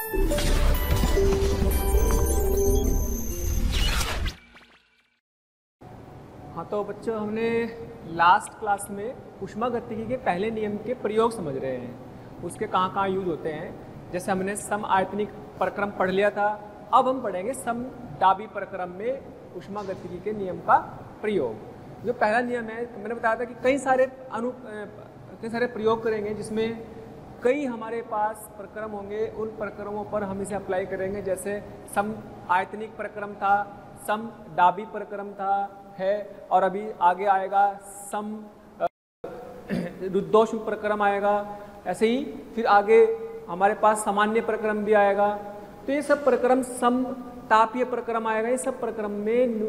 हाँ तो बच्चों, हमने लास्ट क्लास में ऊष्मागतिकी के पहले नियम के प्रयोग समझ रहे हैं, उसके कहाँ कहाँ यूज होते हैं। जैसे हमने सम आयतनिक प्रक्रम पढ़ लिया था, अब हम पढ़ेंगे सम दाबी प्रक्रम में ऊष्मागतिकी के नियम का प्रयोग। जो पहला नियम है, मैंने बताया था कि कई सारे प्रयोग करेंगे, जिसमें कई हमारे पास प्रक्रम होंगे, उन प्रक्रमों पर हम इसे अप्लाई करेंगे। जैसे सम आयतनिक प्रक्रम था, सम दाबी प्रक्रम था है, और अभी आगे आएगा सम रुद्धोष्म प्रक्रम आएगा। ऐसे ही फिर आगे हमारे पास सामान्य प्रक्रम भी आएगा। तो ये सब प्रक्रम, सम तापीय प्रक्रम आएगा। ये सब प्रक्रम में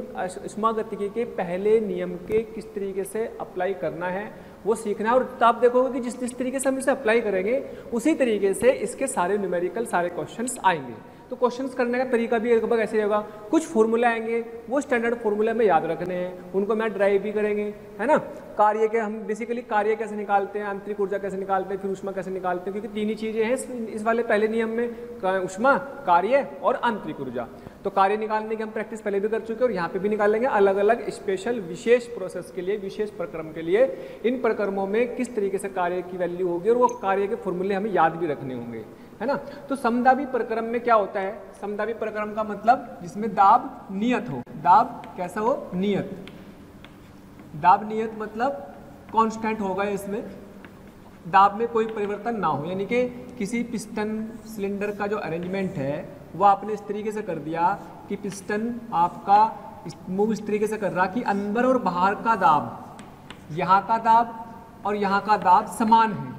ऊष्मागतिकी के पहले नियम के किस तरीके से अप्लाई करना है वो सीखना है। और आप देखोगे कि जिस तरीके से हम इसे अप्लाई करेंगे उसी तरीके से इसके सारे न्यूमेरिकल सारे क्वेश्चंस आएंगे। तो क्वेश्चंस करने का तरीका भी लगभग ऐसे होगा। कुछ फॉर्मूले आएंगे, वो स्टैंडर्ड फॉर्मूले में याद रखने हैं, उनको मैं ड्राइव भी करेंगे, है ना। कार्य के हम बेसिकली कार्य कैसे निकालते हैं, आंतरिक ऊर्जा कैसे निकालते हैं, फिर ऊष्मा कैसे निकालते हैं, क्योंकि तीन ही चीज़ें हैं इस वाले पहले नियम में, ऊष्मा, कार्य और आंतरिक ऊर्जा। तो कार्य निकालने की हम प्रैक्टिस पहले भी कर चुके हैं और यहाँ पे भी निकालेंगे। अलग अलग स्पेशल विशेष प्रोसेस के लिए, विशेष प्रक्रम के लिए इन प्रक्रमों में किस तरीके से कार्य की वैल्यू होगी और वो कार्य के फॉर्मूले हमें याद भी रखने होंगे, है ना। तो समदाबी प्रक्रम में क्या होता है? समदाबी प्रक्रम का मतलब जिसमें दाब नियत हो। दाब कैसा हो? नियत। दाब नियत मतलब कांस्टेंट होगा इसमें, दाब में कोई परिवर्तन ना हो। यानी कि किसी पिस्टन सिलेंडर का जो अरेंजमेंट है वो आपने इस तरीके से कर दिया कि पिस्टन आपका मूव इस तरीके से कर रहा कि अंदर और बाहर का दाब, यहाँ का दाब और यहाँ का दाब समान है।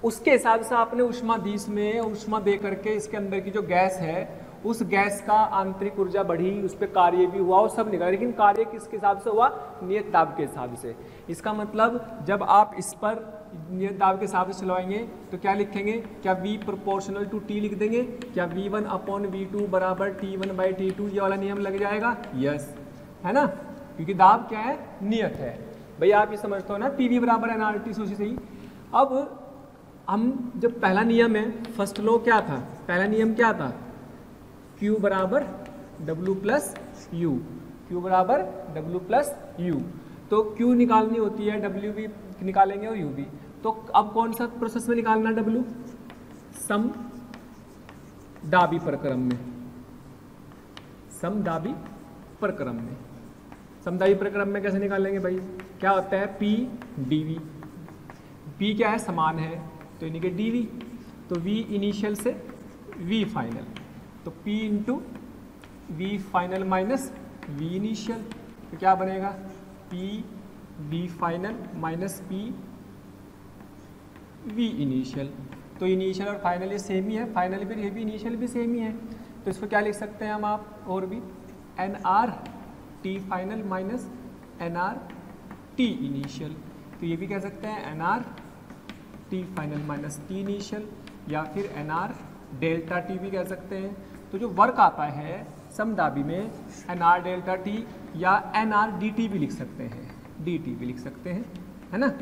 उसके हिसाब से आपने ऊष्मा दी, इसमें ऊष्मा दे करके इसके अंदर की जो गैस है उस गैस का आंतरिक ऊर्जा बढ़ी, उस पर कार्य भी हुआ और सब निकला। लेकिन कार्य किसके हिसाब से हुआ? नियत दाब के हिसाब से। इसका मतलब जब आप इस पर नियत दाब के हिसाब से चलवाएंगे तो क्या लिखेंगे? क्या V प्रोपोर्शनल टू T लिख देंगे? क्या V1 अपॉन V2 बराबर T1/T2 ये वाला नियम लग जाएगा? यस, है ना, क्योंकि दाब क्या है? नियत है। भाई आप ये समझते हो ना, PV बराबर nRT सोची सही। अब हम जब पहला नियम है, फर्स्ट लॉ क्या था? पहला नियम क्या था? Q बराबर W प्लस U, Q बराबर W प्लस U। तो Q निकालनी होती है, W भी निकालेंगे और U भी। तो अब कौन सा प्रोसेस में निकालना है W? सम दाबी प्रक्रम में। समदाबी प्रक्रम में। समदाबी प्रक्रम में कैसे निकालेंगे भाई? क्या होता है? P dV। P क्या है? समान है, तो यानी कि dV। तो V इनिशियल से V फाइनल, तो P into V final minus V initial, तो क्या बनेगा? P V final minus P V initial. तो इनिशियल और फाइनल ये सेम ही है, फाइनल भी ये भी इनिशियल भी सेम ही है। तो इसको क्या लिख सकते हैं हम आप और भी? NR T final minus NR T initial. तो ये भी कह सकते हैं NR T final minus T initial, या फिर NR डेल्टा T भी कह सकते हैं। तो जो वर्क आता है समदाबी में NR डेल्टा T या NR DT भी लिख सकते हैं, DT भी लिख सकते हैं, है ना।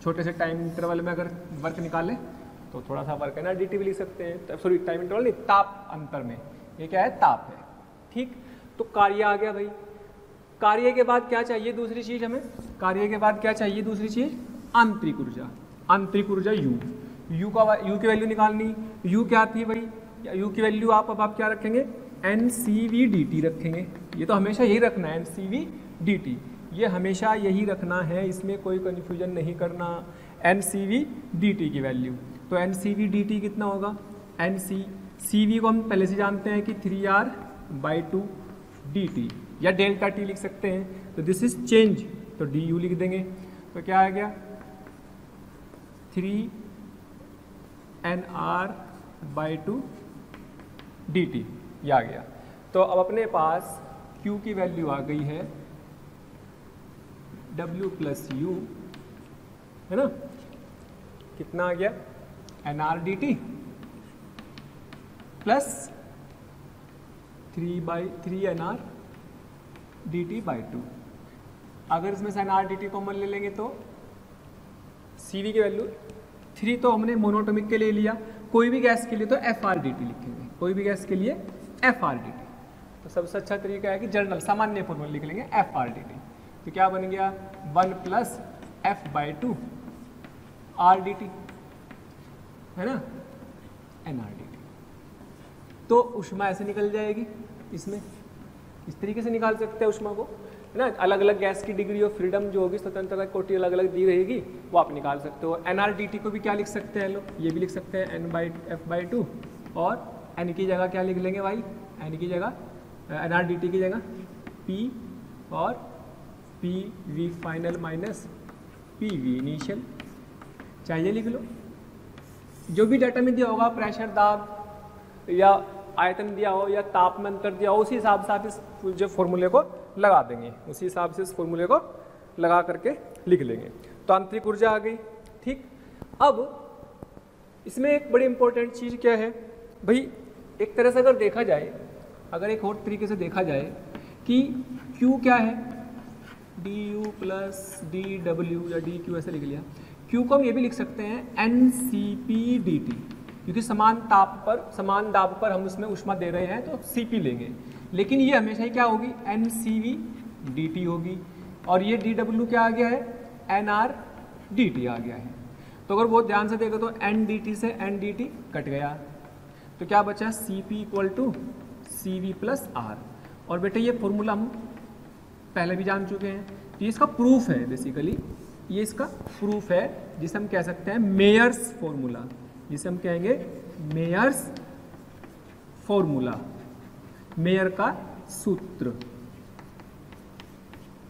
छोटे से टाइम इंटरवल में अगर वर्क निकालें तो थोड़ा सा वर्क है ना, DT भी लिख सकते हैं। सॉरी, टाइम इंटरवल नहीं, ताप अंतर में, ये क्या है? ताप है, ठीक। तो कार्य आ गया भाई। कार्य के बाद क्या चाहिए? दूसरी चीज हमें, कार्य के बाद क्या चाहिए? दूसरी चीज आंतरिक ऊर्जा। आंतरिक ऊर्जा U की वैल्यू निकालनी। U क्या थी भाई? U की वैल्यू आप क्या रखेंगे? NCV/dt रखेंगे। ये तो हमेशा यही रखना है, NCV/dt, ये हमेशा यही रखना है, इसमें कोई कन्फ्यूजन नहीं करना। NCV/dt की वैल्यू, तो NCV/dt कितना होगा? CV को हम पहले से जानते हैं कि 3R/2 dt, या डेल्टा T लिख सकते हैं। तो दिस इज चेंज, तो du लिख देंगे। तो क्या आ गया? 3NR/2 dt, ये आ गया। तो अब अपने पास Q की वैल्यू आ गई है W प्लस U, है ना। कितना आ गया? NR dt plus 3/3NR dt/2। अगर इसमें से NR dt कॉमन ले लेंगे तो CV की वैल्यू 3 तो हमने मोनोटोमिक के ले लिया, कोई भी गैस के लिए तो FRDT लिखेंगे, कोई भी गैस के लिए FRDT। तो सबसे अच्छा तरीका है कि जनरल सामान्य फॉर्मूला लिख लेंगे FRDT। तो क्या बन गया 1 + F/2 RDT, है ना, NRDT। तो ऊष्मा ऐसे निकल जाएगी, इसमें इस तरीके से निकाल सकते हैं ऊष्मा को, है ना। अलग अलग गैस की डिग्री ऑफ फ्रीडम जो होगी, स्वतंत्रता कोटि अलग अलग दी रहेगी, वो आप निकाल सकते हो। NRDT को भी क्या लिख सकते हैं लोग, ये भी लिख सकते हैं N/F/2, और N की जगह क्या लिख लेंगे भाई, N की जगह NRDT की जगह P और PV final minus PV initial, चाहिए लिख लो। जो भी डाटा में दिया होगा, प्रेशर, दाब या आयतन दिया हो या तापमान अंतर दिया हो, उसी हिसाब से आप इस जो फॉर्मूले को लगा देंगे, उसी हिसाब से इस फॉर्मूले को लगा करके लिख लेंगे। तो आंतरिक ऊर्जा आ गई, ठीक। अब इसमें एक बड़ी इंपॉर्टेंट चीज़ क्या है भाई, एक तरह से अगर देखा जाए, अगर एक और तरीके से देखा जाए कि Q क्या है, du + dw या dq ऐसे लिख लिया। Q को हम ये भी लिख सकते हैं NCP/dt, क्योंकि समान ताप पर, समान दाब पर हम उसमें ऊष्मा दे रहे हैं तो Cp लेंगे, लेकिन ये हमेशा ही क्या होगी, NCV/dt होगी, और ये dw क्या आ गया है, NRDT आ गया है। तो अगर बहुत ध्यान से देखो तो NDT से NDT कट गया, तो क्या बचा, Cp = Cv + R। और बेटे ये फॉर्मूला हम पहले भी जान चुके हैं, तो ये इसका प्रूफ है, बेसिकली ये इसका प्रूफ है, जिसे हम कह सकते हैं मेयर्स फॉर्मूला, जिसे हम कहेंगे मेयर्स फॉर्मूला, मेयर का सूत्र,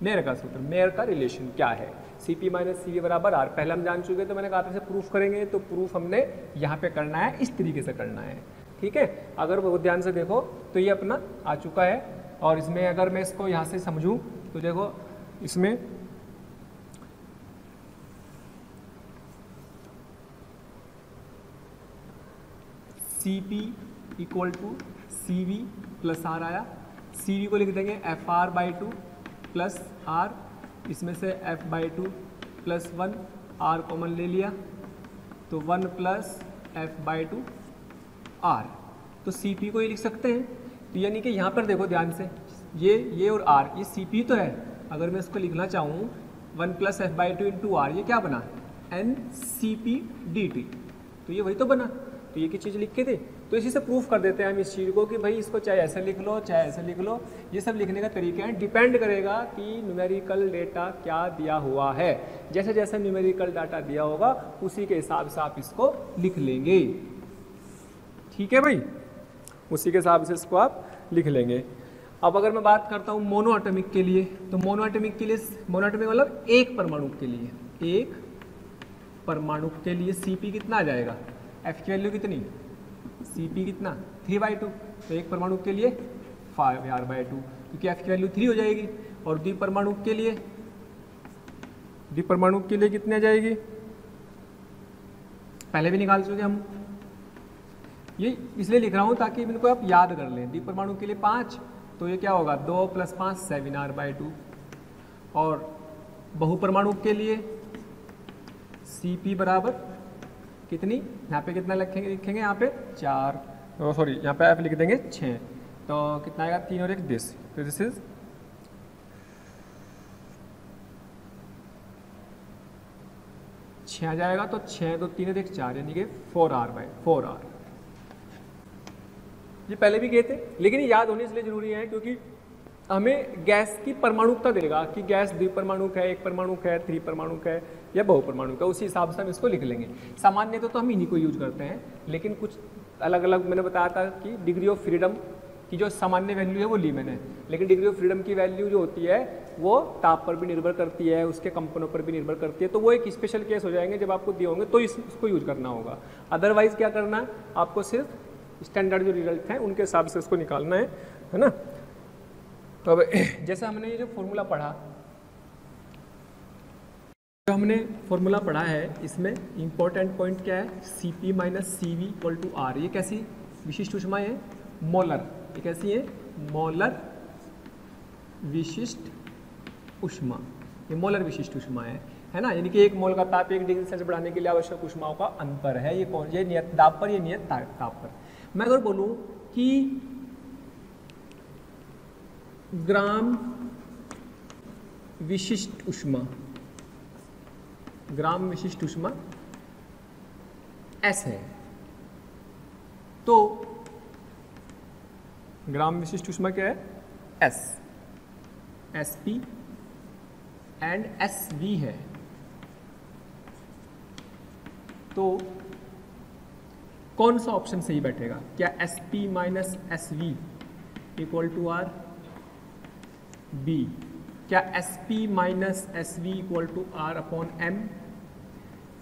मेयर का सूत्र, मेयर का रिलेशन क्या है, Cp - Cv = R। पहले हम जान चुके, तो मैंने कहा था इसे प्रूफ करेंगे, तो प्रूफ हमने यहाँ पे करना है, इस तरीके से करना है, ठीक है। अगर बहुत ध्यान से देखो तो ये अपना आ चुका है, और इसमें अगर मैं इसको यहाँ से समझूं तो देखो इसमें Cp = Cv + R आया, Cv को लिख देंगे FR/2 + R, इसमें से F/2 + 1, R कॉमन ले लिया, तो 1 + F/2 R। तो Cp को ये लिख सकते हैं, तो यानी कि यहाँ पर देखो ध्यान से, ये और R, ये Cp तो है, अगर मैं इसको लिखना चाहूँ 1 + F/2 × R, ये क्या बना, NCP/dt, तो ये वही तो बना। तो ये की चीज़ लिख के थे, तो इसी से प्रूफ कर देते हैं हम इस चीज़ को कि भाई इसको चाहे ऐसे लिख लो, चाहे ऐसे लिख लो, ये सब लिखने का तरीका है, डिपेंड करेगा कि न्यूमेरिकल डेटा क्या दिया हुआ है। जैसे जैसे न्यूमेरिकल डाटा दिया होगा उसी के हिसाब से आप इसको लिख लेंगे, ठीक है भाई, उसी के हिसाब से इसको आप लिख लेंगे। अब अगर मैं बात करता हूँ मोनो एटॉमिक के लिए, तो मोनो एटॉमिक के लिए, मोनो एटॉमिक मतलब एक परमाणु के लिए, एक परमाणु के लिए Cp कितना आ जाएगा, F की वैल्यू कितनी, Cp कितना 3/2, तो एक परमाणु के लिए 5R/2, क्योंकि F की वैल्यू 3 हो जाएगी। और द्विपरमाणु के लिए, द्विपरमाणु के लिए कितनी आ जाएगी, पहले भी निकाल चुके हम, ये इसलिए लिख रहा हूँ ताकि इनको आप याद कर लें। द्विपरमाणु के लिए 5, तो ये क्या होगा 2 + 5 7R/2, और बहुपरमाणु के लिए Cp बराबर कितनी, यहाँ पे कितना लिखेंगे यहाँ पे 4, सॉरी यहाँ पे F लिख देंगे 6, तो कितना आएगा 3 और 1 10, तो दिस इज 6 आ जाएगा, तो 6 2 3 और 1 4, यानी कि 4R/4R। ये पहले भी गए थे, लेकिन ये याद होने इसलिए जरूरी है क्योंकि हमें गैस की परमाणुकता देगा कि गैस द्विपरमाणुक है, एक परमाणुक है, त्रिपरमाणुक है या बहुपरमाणुक है, उसी हिसाब से हम इसको लिख लेंगे। सामान्य तो हम इन्हीं को यूज करते हैं, लेकिन कुछ अलग अलग मैंने बताया था कि डिग्री ऑफ फ्रीडम की जो सामान्य वैल्यू है वो ली मैंने, लेकिन डिग्री ऑफ फ्रीडम की वैल्यू जो होती है वो ताप पर भी निर्भर करती है, उसके कंपनों पर भी निर्भर करती है, तो वो एक स्पेशल केस हो जाएंगे जब आपको दिए होंगे तो इसको यूज करना होगा। अदरवाइज क्या करना है, आपको सिर्फ स्टैंडर्ड जो रिजल्ट हैं उनके हिसाब से उसको निकालना है ना। तो अब जैसे हमने ये जो फॉर्मूला पढ़ा, जो हमने फॉर्मूला पढ़ा है, इसमें इंपॉर्टेंट पॉइंट क्या है, Cp - Cv = R। ये कैसी विशिष्ट ऊष्माएं हैं, मोलर, ये कैसी है, मोलर विशिष्ट ऊष्मा, ये मोलर विशिष्ट ऊष्मा है। है ना, यानी कि 1 मोल का ताप 1 डिग्री सेल्सियस बढ़ाने के लिए आवश्यक ऊष्माओं का अंतर है। ये कौन, ये नियत दाब पर, ये नियत ताप पर। मैं अगर बोलूं कि ग्राम विशिष्ट ऊष्मा, ग्राम विशिष्ट ऊष्मा S है, तो ग्राम विशिष्ट ऊष्मा क्या है? S, SP एंड SV है। तो कौन सा ऑप्शन सही बैठेगा? क्या SP minus SV equal to R? B, क्या SP minus SV equal to R upon M?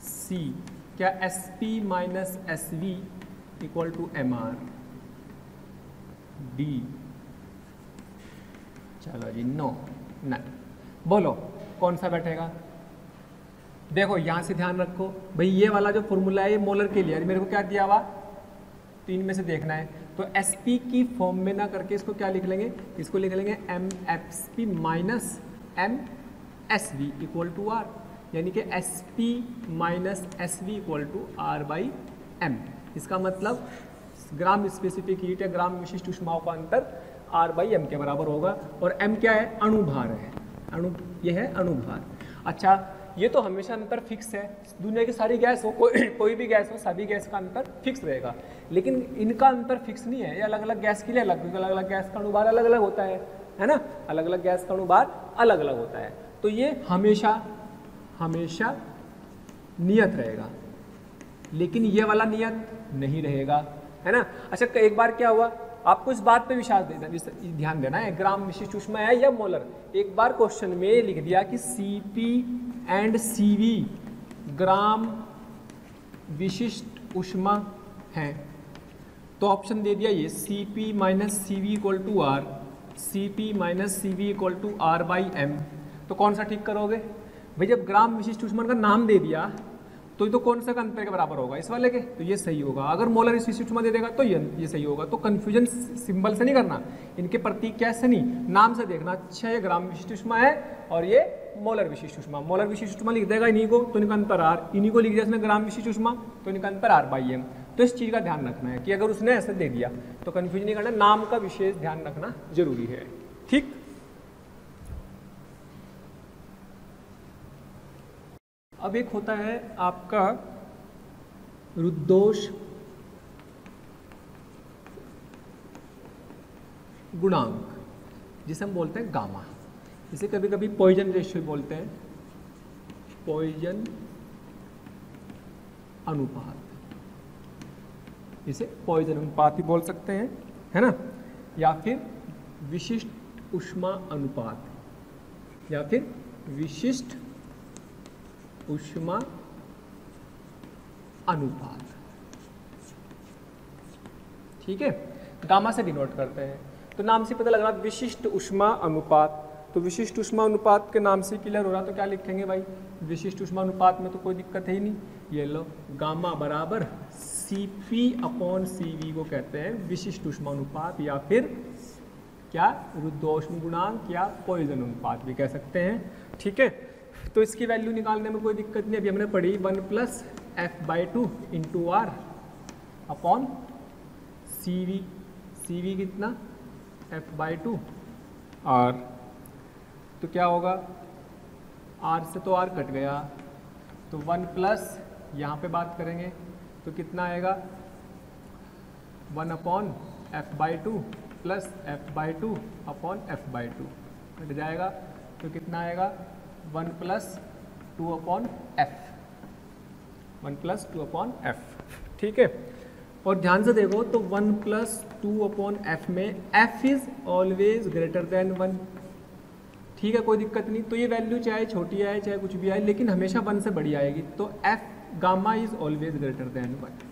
C, क्या SP minus SV equal to MR? D, चलो जी, नो, नहीं। बोलो कौन सा बैठेगा? देखो यहाँ से ध्यान रखो भाई, ये वाला जो फॉर्मूला है ये मोलर के लिए है, मेरे को क्या दिया हुआ? 3 में से देखना है। तो SP की फॉर्म में ना करके इसको क्या लिख लेंगे? इसको लिख लेंगे MSP minus MSV equal to R, यानी कि SP minus SV equal to R by M। इसका मतलब ग्राम स्पेसिफिक हीट या ग्राम विशिष्ट ऊष्माओं का अंतर R बाई M के बराबर होगा। और M क्या है? अणुभार है, ये है अणुभार। अच्छा, ये तो हमेशा अंतर फिक्स है, दुनिया की सारी गैस हो, कोई भी गैस हो, सभी गैस का अंतर फिक्स रहेगा। लेकिन इनका अंतर फिक्स नहीं है, ये अलग अलग गैस के लिए अलग अलग गैस का अणुभार अलग अलग होता है ना, अलग अलग गैस का अणुभार अलग अलग होता है। तो ये हमेशा हमेशा नियत रहेगा, लेकिन ये वाला नियत नहीं रहेगा, है ना। अच्छा, एक बार क्या हुआ, आपको इस बात पे ध्यान देना है, ग्राम विशिष्ट ऊष्मा है या मोलर। एक बार क्वेश्चन में लिख दिया कि Cp एंड Cv ग्राम विशिष्ट ऊष्मा है, तो ऑप्शन दे दिया ये Cp minus CV equal to R, Cp minus CV equal to R by M। तो कौन सा ठीक करोगे भाई? जब ग्राम विशिष्ट ऊष्मा का नाम दे दिया तो ये तो कौन सा का अंतर के बराबर होगा? इस वाले के, तो ये सही होगा। अगर मोलर विशिष्ट ऊष्मा दे देगा तो ये सही होगा। तो कंफ्यूजन सिंबल से नहीं करना, इनके प्रतीक कैसे नहीं, नाम से देखना। अच्छा, ये ग्राम विशिष्ट ऊष्मा है और ये मोलर विशिष्ट ऊष्मा, मोलर विशिष्ट ऊष्मा लिख देगा इन्हीं को, तो इनका अंतर R, इन्हीं को लिख दिया इसने ग्राम विशिष्ट ऊष्मा, तो इनका अंतर R बाई M। तो इस चीज़ का ध्यान रखना है कि अगर उसने ऐसे दे दिया तो कन्फ्यूजन नहीं करना, नाम का विशेष ध्यान रखना जरूरी है। ठीक, अब एक होता है आपका रुद्धोष गुणांक, जिसे हम बोलते हैं गामा। इसे कभी कभी पॉइजन रेशियो बोलते हैं, पॉइजन अनुपात, इसे पॉइजन अनुपात ही बोल सकते हैं, है ना, या फिर विशिष्ट ऊष्मा अनुपात, या फिर विशिष्ट ऊष्मा अनुपात। ठीक है, गामा से डिनोट करते हैं। तो नाम से पता लग रहा विशिष्ट ऊष्मा अनुपात, तो विशिष्ट ऊष्मा अनुपात के नाम से क्लियर हो रहा, तो क्या लिखेंगे भाई? विशिष्ट ऊष्मा अनुपात में तो कोई दिक्कत है ही नहीं, ये लो गामा बराबर Cp अपॉन Cv को कहते हैं विशिष्ट ऊष्मा अनुपात, या फिर क्या रुद्धोष्म गुणांक या पॉइजन अनुपात भी कह सकते हैं। ठीक है, तो इसकी वैल्यू निकालने में कोई दिक्कत नहीं, अभी हमने पढ़ी 1 plus F/2 into R upon CV, CV कितना? F/2 R, तो क्या होगा? R से तो R कट गया, तो 1 प्लस यहाँ पे बात करेंगे तो कितना आएगा? 1 upon F/2 plus F/2 upon F/2 cut जाएगा, तो कितना आएगा? 1 plus 2 upon F, 1 plus 2 upon F। ठीक है, और ध्यान से देखो तो 1 प्लस 2 अपॉन F में F is always greater than 1। ठीक है, कोई दिक्कत नहीं। तो ये वैल्यू चाहे छोटी आए चाहे कुछ भी आए, लेकिन हमेशा 1 से बड़ी आएगी। तो F gamma is always greater than 1,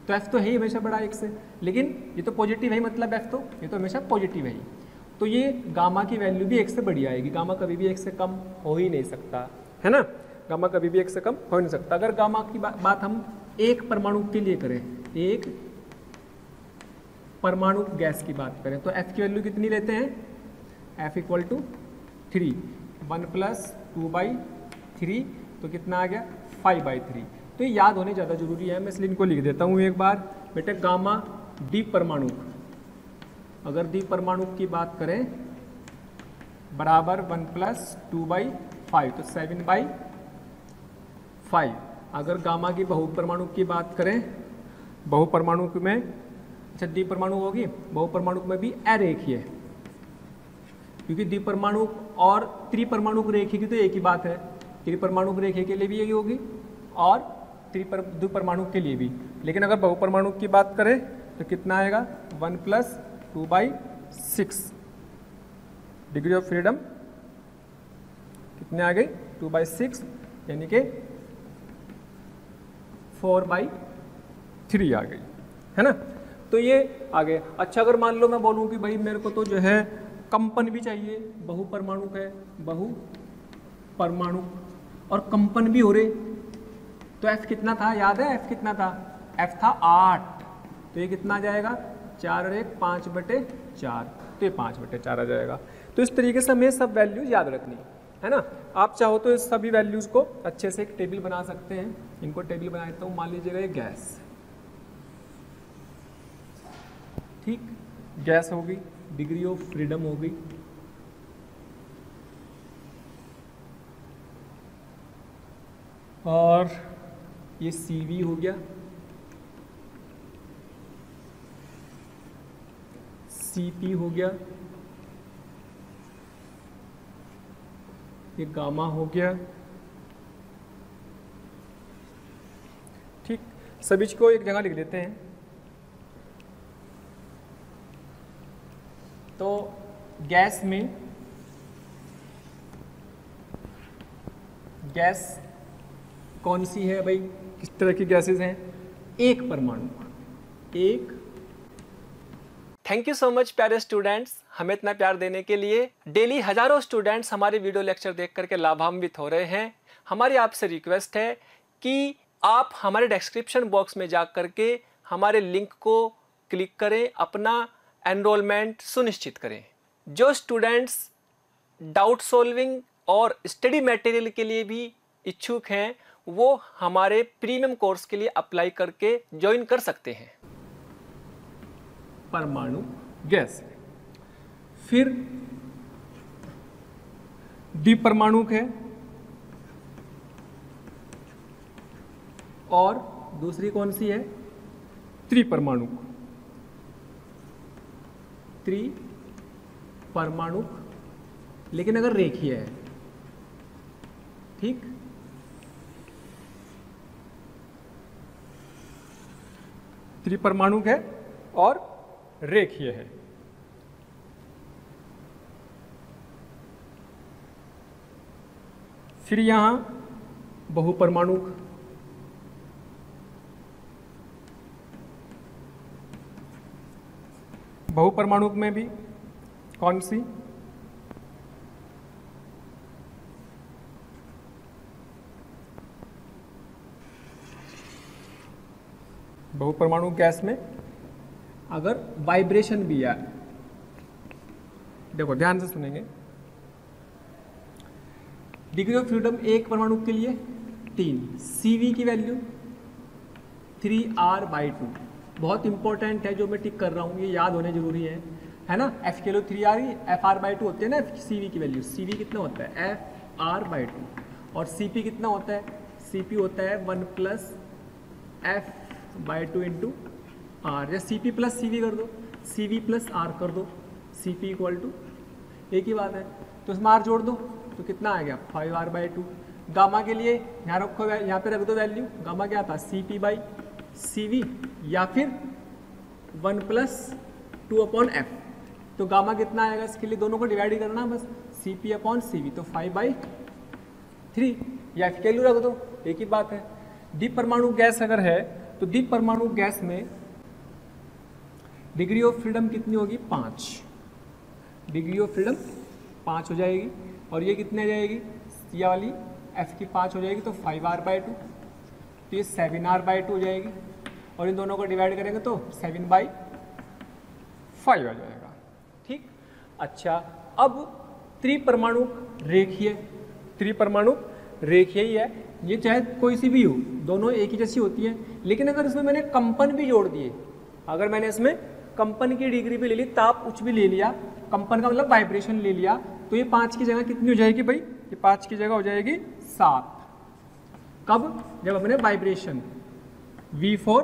तो F तो है ही हमेशा बड़ा 1 से, लेकिन ये तो पॉजिटिव है, मतलब F तो ये तो हमेशा पॉजिटिव है ही। तो ये गामा की वैल्यू भी 1 से बड़ी आएगी, गामा कभी भी 1 से कम हो ही नहीं सकता, है ना, गामा कभी भी 1 से कम हो नहीं सकता। अगर गामा की बात हम एक परमाणु के लिए करें, एक परमाणु गैस की बात करें, तो F की वैल्यू कितनी लेते हैं? F equal to 3, 1 plus 2 by 3, तो कितना आ गया 5/3। तो ये याद होने ज़्यादा जरूरी है, मैं इसलिए इनको लिख देता हूँ एक बार। बेटे गामा द्विपरमाणु, अगर द्विपरमाणु की बात करें बराबर 1 + 2/5, तो 7/5। अगर गामा की बहुपरमाणु की बात करें, बहुपरमाणु में अच्छा द्विपरमाणु होगी, बहुपरमाणु में भी अरेखीय, क्योंकि द्विपरमाणु और त्रिपरमाणु रेखीय की तो एक ही बात है। त्रिपरमाणु रेखीय के लिए भी यही होगी और द्विपरमाणु के लिए भी। लेकिन अगर बहुपरमाणु की बात करें तो कितना आएगा 1 + 2/6। डिग्री ऑफ फ्रीडम कितने आ गई 2/6, यानी कि 4/3 आ गई, है ना। तो ये आ गए। अच्छा अगर मान लो मैं बोलूँ कि भाई मेरे को तो जो है कंपन भी चाहिए, बहुपरमाणु है, बहुपरमाणु और कंपन भी हो रहे, तो F कितना था याद है? F कितना था? F था 8, तो ये कितना आ जाएगा 4 और 1 5/4, तो ये 5/4 आ जाएगा। तो इस तरीके से हमें सब वैल्यूज याद रखनी है ना। आप चाहो तो इस सभी वैल्यूज को अच्छे से एक टेबल बना सकते हैं। इनको टेबल बना देता हूँ। मान लीजिएगा ये गैस, ठीक, गैस हो गई, डिग्री ऑफ फ्रीडम हो गई, और ये CV हो गया, CP हो गया, ये गामा हो गया, ठीक। सभी को एक जगह लिख देते हैं। तो गैस में गैस कौन सी है भाई? किस तरह की गैसेस हैं? एक परमाणु, एक। थैंक यू सो मच प्यारे स्टूडेंट्स, हमें इतना प्यार देने के लिए। डेली हजारों स्टूडेंट्स हमारे वीडियो लेक्चर देख करके लाभान्वित हो रहे हैं। हमारी आपसे रिक्वेस्ट है कि आप हमारे डिस्क्रिप्शन बॉक्स में जा करके हमारे लिंक को क्लिक करें, अपना एनरोलमेंट सुनिश्चित करें। जो स्टूडेंट्स डाउट सॉल्विंग और स्टडी मटेरियल के लिए भी इच्छुक हैं, वो हमारे प्रीमियम कोर्स के लिए अप्लाई करके ज्वाइन कर सकते हैं। परमाणु गैस, फिर द्विपरमाणु है और दूसरी कौन सी है? त्रिपरमाणु। त्रिपरमाणु लेकिन अगर रेखीय है, ठीक। त्रिपरमाणु है और रेखीय है। फिर यहां बहुपरमाणु, बहुपरमाणु में भी कौन सी? बहुपरमाणु गैस में अगर वाइब्रेशन भी है, देखो ध्यान से सुनेंगे। डिग्री ऑफ फ्रीडम एक परमाणु के लिए 3, CV की वैल्यू 3R/2, बहुत इंपॉर्टेंट है जो मैं टिक कर रहा हूँ, ये याद होने जरूरी है ना। F के लिए 3R ही FR/2 होती है ना CV की वैल्यू। CV कितना होता है? FR/2। और CP कितना होता है? CP होता है 1 + F/2 × R, या CP + CV कर दो, CV + R कर दो, CP = एक ही बात है, तो इसमें R जोड़ दो तो कितना आ गया 5R/2। गामा के लिए यहाँ रखो, यहाँ पे रख दो वैल्यू। गामा क्या था? CP/CV या फिर 1 + 2/F। तो गामा कितना आएगा? इसके लिए दोनों को डिवाइड ही करना बस, CP/CV, तो 5/3 या F के लिए रख दो, एक ही बात है। द्विपरमाणु गैस अगर है तो द्विपरमाणु गैस में डिग्री ऑफ फ्रीडम कितनी होगी? 5। डिग्री ऑफ फ्रीडम 5 हो जाएगी, और ये कितने आ जाएगी? ये वाली F की 5 हो जाएगी, तो 5R/2, तो ये 7R/2 हो जाएगी, और इन दोनों को डिवाइड करेंगे तो 7/5 आ जाएगा, ठीक। अच्छा अब त्रिपरमाणु रेखीय, त्रिपरमाणु रेखीय ही है, ये चाहे कोई सी भी हो, दोनों एक ही जैसी होती है। लेकिन अगर इसमें मैंने कंपन भी जोड़ दिए, अगर मैंने इसमें कंपन की डिग्री भी ले ली, ताप उच्च भी ले लिया, कंपन का मतलब वाइब्रेशन ले लिया, तो ये 5 की जगह कितनी हो जाएगी भाई? ये 5 की जगह हो जाएगी 7। कब? जब हमने वाइब्रेशन V4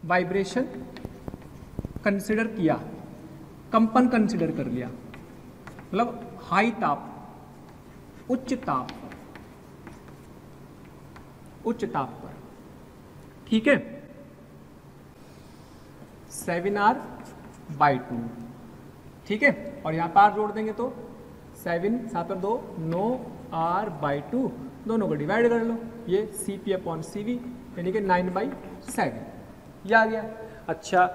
वाइब्रेशन कंसिडर किया, कंपन कंसिडर कर लिया, मतलब हाई ताप, उच्च ताप, उच्च ताप पर, ठीक है। 7R/2, ठीक है। और यहाँ पर R जोड़ देंगे तो 7 7 और 2 9R/2, दोनों को डिवाइड कर लो, ये Cp/Cv यानी कि 9/7, ये आ गया। अच्छा,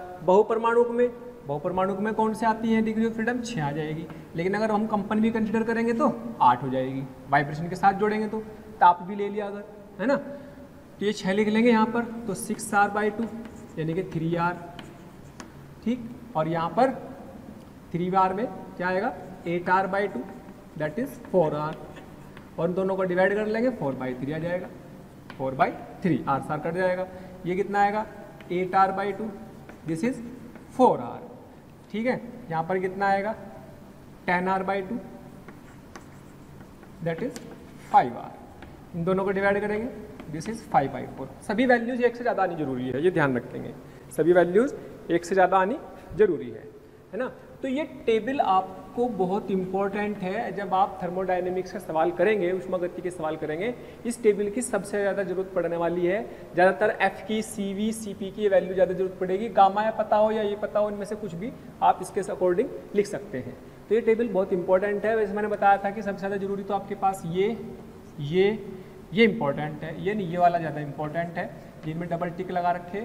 बहुपरमाणुक में कौन से आती है डिग्री ऑफ फ्रीडम? 6 आ जाएगी। लेकिन अगर हम कंपन भी कंसिडर करेंगे तो 8 हो जाएगी, वाइब्रेशन के साथ जोड़ेंगे तो, ताप भी ले लिया अगर, है ना, तो ये 6 लिख लेंगे यहाँ पर, तो 6R/2 यानी कि 3R, ठीक। और यहाँ पर 3R में क्या आएगा? 8R/2 दैट इज 4R, और दोनों को डिवाइड कर लेंगे, 4/3 आ जाएगा, 4/3, R कट जाएगा, ये कितना आएगा? 8R/2, दिस इज 4R, ठीक है। यहाँ पर कितना आएगा? 10R/2 दैट इज 5R, इन दोनों को डिवाइड करेंगे, दिस इज 5/4। सभी वैल्यूज एक से ज़्यादा आनी जरूरी है, ये ध्यान रखेंगे, सभी वैल्यूज एक से ज़्यादा आनी जरूरी है ना। तो ये टेबल आपको बहुत इंपॉर्टेंट है, जब आप थर्मोडायनेमिक्स का सवाल करेंगे, ऊष्मागतिकी के सवाल करेंगे, इस टेबल की सबसे ज़्यादा जरूरत पड़ने वाली है। ज़्यादातर F की, CV, CP की वैल्यू ज़्यादा जरूरत पड़ेगी। गामा या पता हो या ये पता हो, इनमें से कुछ भी आप इसके अकॉर्डिंग लिख सकते हैं। तो ये टेबल बहुत इंपॉर्टेंट है। वैसे मैंने बताया था कि सबसे ज़्यादा जरूरी तो आपके पास ये इंपॉर्टेंट है, ये नहीं, ये वाला ज़्यादा इंपॉर्टेंट है, जिनमें डबल टिक लगा रखे,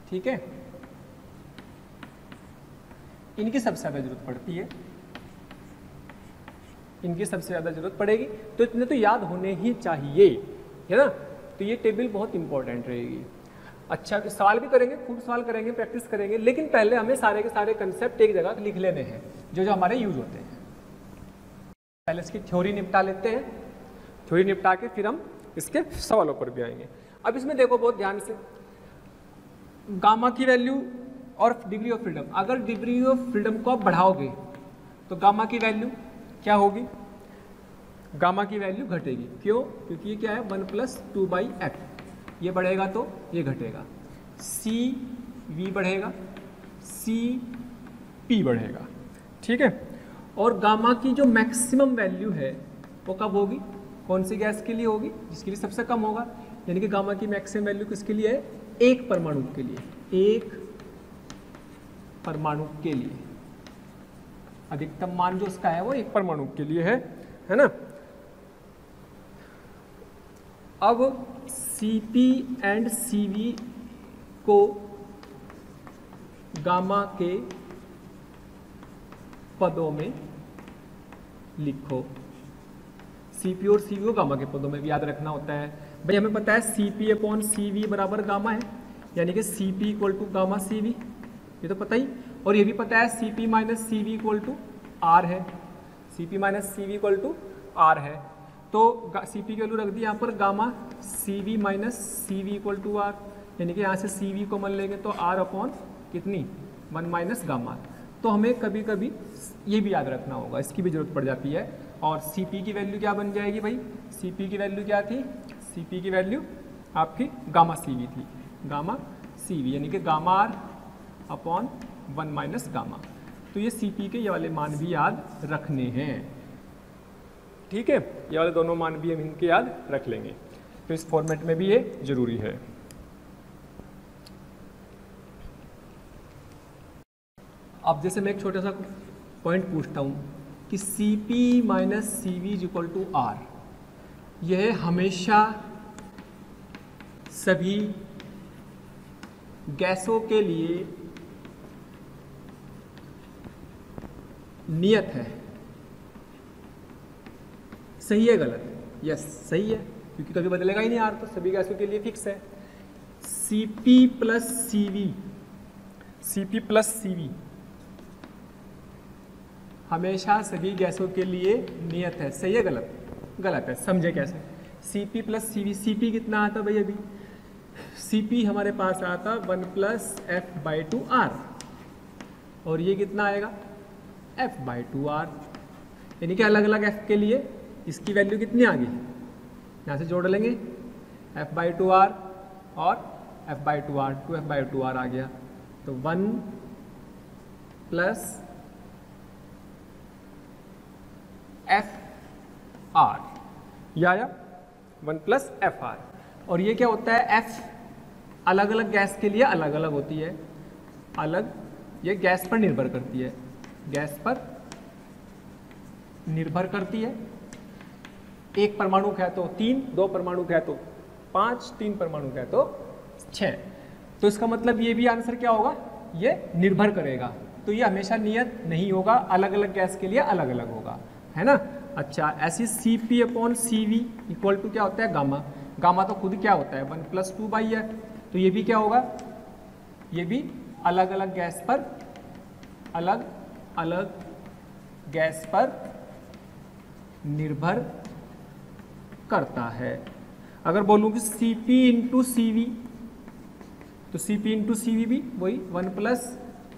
ठीक है। इनकी सबसे ज़्यादा जरूरत पड़ती है, इनकी सबसे ज़्यादा जरूरत पड़ेगी, तो इतने तो याद होने ही चाहिए, है ना। तो ये टेबल बहुत इंपॉर्टेंट रहेगी। अच्छा, सवाल भी करेंगे, खूब सवाल करेंगे, प्रैक्टिस करेंगे, लेकिन पहले हमें सारे के सारे कंसेप्ट एक जगह लिख लेने हैं जो हमारे यूज होते हैं। पहले इसकी थ्योरी निपटा लेते हैं, थ्योरी निपटा के फिर हम इसके सवालों पर भी आएंगे। अब इसमें देखो बहुत ध्यान से, गामा की वैल्यू और डिग्री ऑफ फ्रीडम, अगर डिग्री ऑफ फ्रीडम को आप बढ़ाओगे तो गामा की वैल्यू क्या होगी? गामा की वैल्यू घटेगी। क्यों? क्योंकि ये क्या है? 1 + 2/f, ये बढ़ेगा तो ये घटेगा, CV बढ़ेगा, CP बढ़ेगा, ठीक है। और गामा की जो मैक्सिमम वैल्यू है वो कब होगी? कौन सी गैस के लिए होगी? जिसके लिए सबसे कम होगा, यानी कि गामा की मैक्सिमम वैल्यू किसके लिए है? एक परमाणु के लिए, एक परमाणु के लिए अधिकतम मान जो उसका है वो एक परमाणु के लिए है ना। अब CP एंड CV को गामा के पदों में लिखो। CP और CV को गामा के पदों में भी याद रखना होता है भाई। हमें पता है CP/CV बराबर गामा है, यानी कि CP = गामा CV, ये तो पता ही। और ये भी पता है CP - CV = R है, CP - CV = R है। तो CP की वैल्यू रख दी यहाँ पर गामा, CV - CV = R, यानी कि यहाँ से CV को मान लेंगे तो R/ कितनी? 1 - गामा। तो हमें कभी कभी ये भी याद रखना होगा, इसकी भी जरूरत पड़ जाती है। और CP की वैल्यू क्या बन जाएगी भाई? CP की वैल्यू क्या थी? CP की वैल्यू आपकी गामा CV थी, गामा CV, यानी कि गामा R/1 - गामा। तो ये CP के ये वाले मान भी याद रखने हैं, ठीक है। ये वाले दोनों मान भी हम इनके याद रख लेंगे, तो इस फॉर्मेट में भी ये जरूरी है। अब जैसे मैं एक छोटा सा पॉइंट पूछता हूँ कि CP - CV = R, यह हमेशा सभी गैसों के लिए नियत है, सही है गलत? यस, सही है, क्योंकि कभी बदलेगा ही नहीं R, तो सभी गैसों के लिए फिक्स है। CP + CV हमेशा सभी गैसों के लिए नियत है। सही है गलत? गलत है। समझे कैसे? Cp प्लस Cv, Cp कितना आता भाई अभी? Cp हमारे पास आता 1 प्लस F/2R और ये कितना आएगा? F/2R, यानी कि अलग अलग F के लिए इसकी वैल्यू कितनी आ गई? यहाँ से जोड़ लेंगे F/2R और F/2R, 2F/2R आ गया। तो 1 प्लस FR, यह आया 1 प्लस FR। और ये क्या होता है? F अलग अलग गैस के लिए अलग अलग होती है, अलग, ये गैस पर निर्भर करती है, गैस पर निर्भर करती है। एक परमाणु का है तो 3, 2 परमाणु का है तो 5, 3 परमाणु का है तो 6। तो इसका मतलब ये भी आंसर क्या होगा? ये निर्भर करेगा। तो ये हमेशा नियत नहीं होगा, अलग अलग गैस के लिए अलग अलग होगा, है ना। अच्छा, ऐसी Cp/Cv इक्वल टू क्या होता है? गामा। गामा तो खुद क्या होता है? 1 प्लस 2/F। तो ये भी क्या होगा? ये भी अलग अलग गैस पर, अलग अलग गैस पर निर्भर करता है। अगर बोलूँ कि Cp/Cv, तो Cp/Cv भी वही 1 plus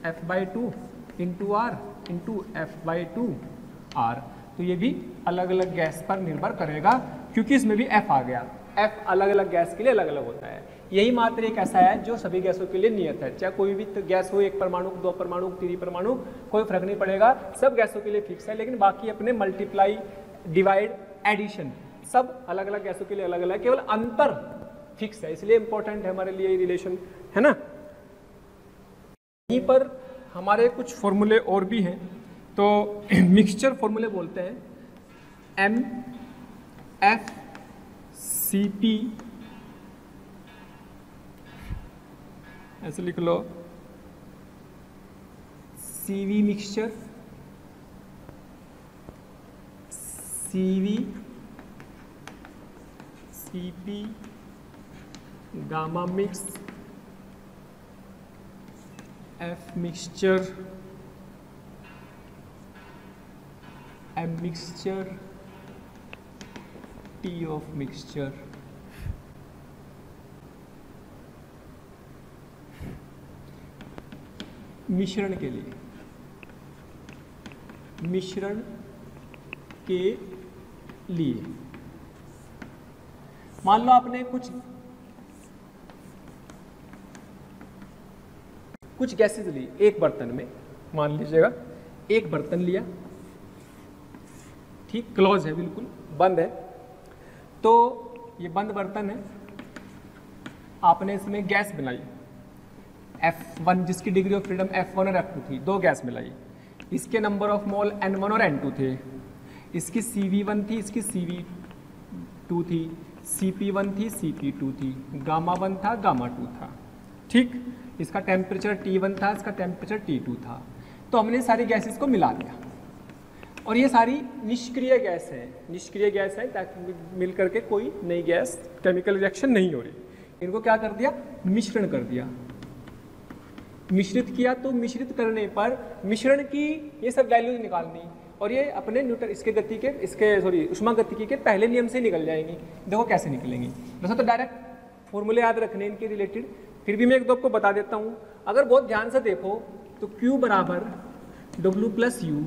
F/2 into R into F/2R। तो ये भी अलग अलग गैस पर निर्भर करेगा, क्योंकि इसमें भी F आ गया। F अलग अलग गैस के लिए अलग अलग होता है। यही मात्र एक ऐसा है जो सभी गैसों के लिए नियत है। चाहे कोई भी गैस हो, 1 परमाणु, 2 परमाणु, 3 परमाणु, कोई फर्क नहीं पड़ेगा, सब गैसों के लिए फिक्स है। लेकिन बाकी अपने मल्टीप्लाई, डिवाइड, एडिशन सब अलग अलग गैसों के लिए अलग अलग, केवल अंतर फिक्स है। इसलिए इंपॉर्टेंट है हमारे लिए ये रिलेशन, है ना। यहीं पर हमारे कुछ फॉर्मूले और भी हैं। तो मिक्सचर फॉर्मूले बोलते हैं MFCP, ऐसे लिख लो, CV mixture, CV, CP, gamma mix, F mixture, M mixture, T of mixture. मिश्रण के लिए, मिश्रण के लिए मान लो आपने कुछ गैसेज ली एक बर्तन में, मान लीजिएगा एक बर्तन लिया, ठीक, क्लोज है, बिल्कुल बंद है। तो ये बंद बर्तन है, आपने इसमें गैस मिलाई F1, जिसकी डिग्री ऑफ फ्रीडम F1 और F2 थी, 2 गैस मिलाई। इसके नंबर ऑफ मोल N1 और N2 थे। इसकी CV1 थी, इसकी CV2 थी, CP1 थी, CP2 थी, गामा1 था, गामा2 था, ठीक। इसका टेम्परेचर T1 था, इसका टेम्परेचर T2 था। तो हमने सारी गैसेस को मिला दिया और ये सारी निष्क्रिय गैस है, निष्क्रिय गैस है, ताकि मिल करके कोई नई गैस, केमिकल रिएक्शन नहीं हो रही। इनको क्या कर दिया? मिश्रण कर दिया, मिश्रित किया। तो मिश्रित करने पर मिश्रण की ये सब वैल्यूज निकालनी और ये अपने न्यूटन, इसके गति के, इसके सॉरी उष्मागतिकी के पहले नियम से निकल जाएंगी। देखो कैसे निकलेंगी। वैसे तो डायरेक्ट फॉर्मूले याद रखने इनके रिलेटेड, फिर भी मैं एक दो आपको बता देता हूँ। अगर बहुत ध्यान से देखो तो Q बराबर W प्लस U,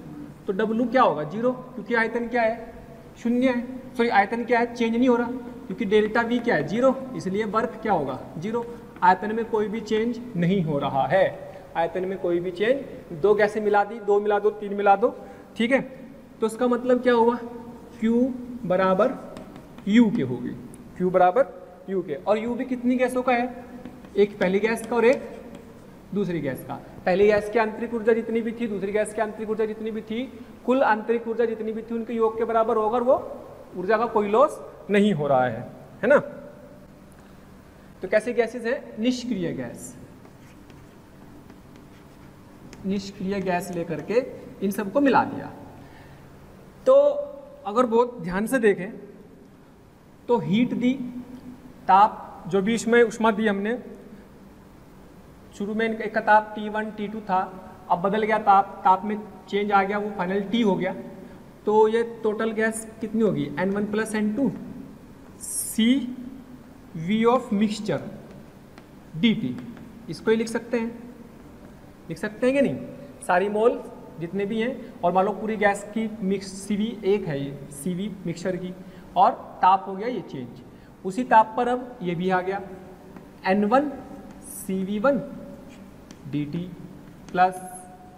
तो W क्या होगा? 0, क्योंकि आयतन क्या है? 0 है। सॉरी, आयतन क्या है? चेंज नहीं हो रहा, क्योंकि डेल्टा V क्या है? 0, इसलिए वर्क क्या होगा? 0। आयतन में कोई भी चेंज नहीं हो रहा है, आयतन में कोई भी चेंज। 2 गैसें मिला दी, 2 मिला दो, 3 मिला दो, ठीक है। तो इसका मतलब क्या हुआ? Q बराबर U के होगी, Q बराबर U के। और U भी कितनी गैसों का है? एक पहली गैस का और एक दूसरी गैस का। पहली गैस की आंतरिक ऊर्जा जितनी भी थी, दूसरी गैस की आंतरिक ऊर्जा जितनी भी थी, कुल आंतरिक ऊर्जा जितनी भी थी उनके योग के बराबर होगा और वो ऊर्जा का कोई लॉस नहीं हो रहा है ना। तो कैसी गैसेस है? निष्क्रिय गैस, निष्क्रिय गैस लेकर के इन सबको मिला दिया। तो अगर बहुत ध्यान से देखें तो हीट दी, ताप, जो भी इसमें उष्मा दी हमने, शुरू में इनका ताप T1 T2 था, अब बदल गया ताप में चेंज आ गया, वो फाइनल T हो गया। तो ये टोटल गैस कितनी होगी, N1 plus N2 CV of mixture dt। इसको ही लिख सकते हैं कि नहीं, सारी मोल जितने भी हैं, और मान लो पूरी गैस की मिक्स CV एक है, ये CV मिक्सचर की, और ताप हो गया ये चेंज। उसी ताप पर अब ये भी आ गया N1 CV1 dt plus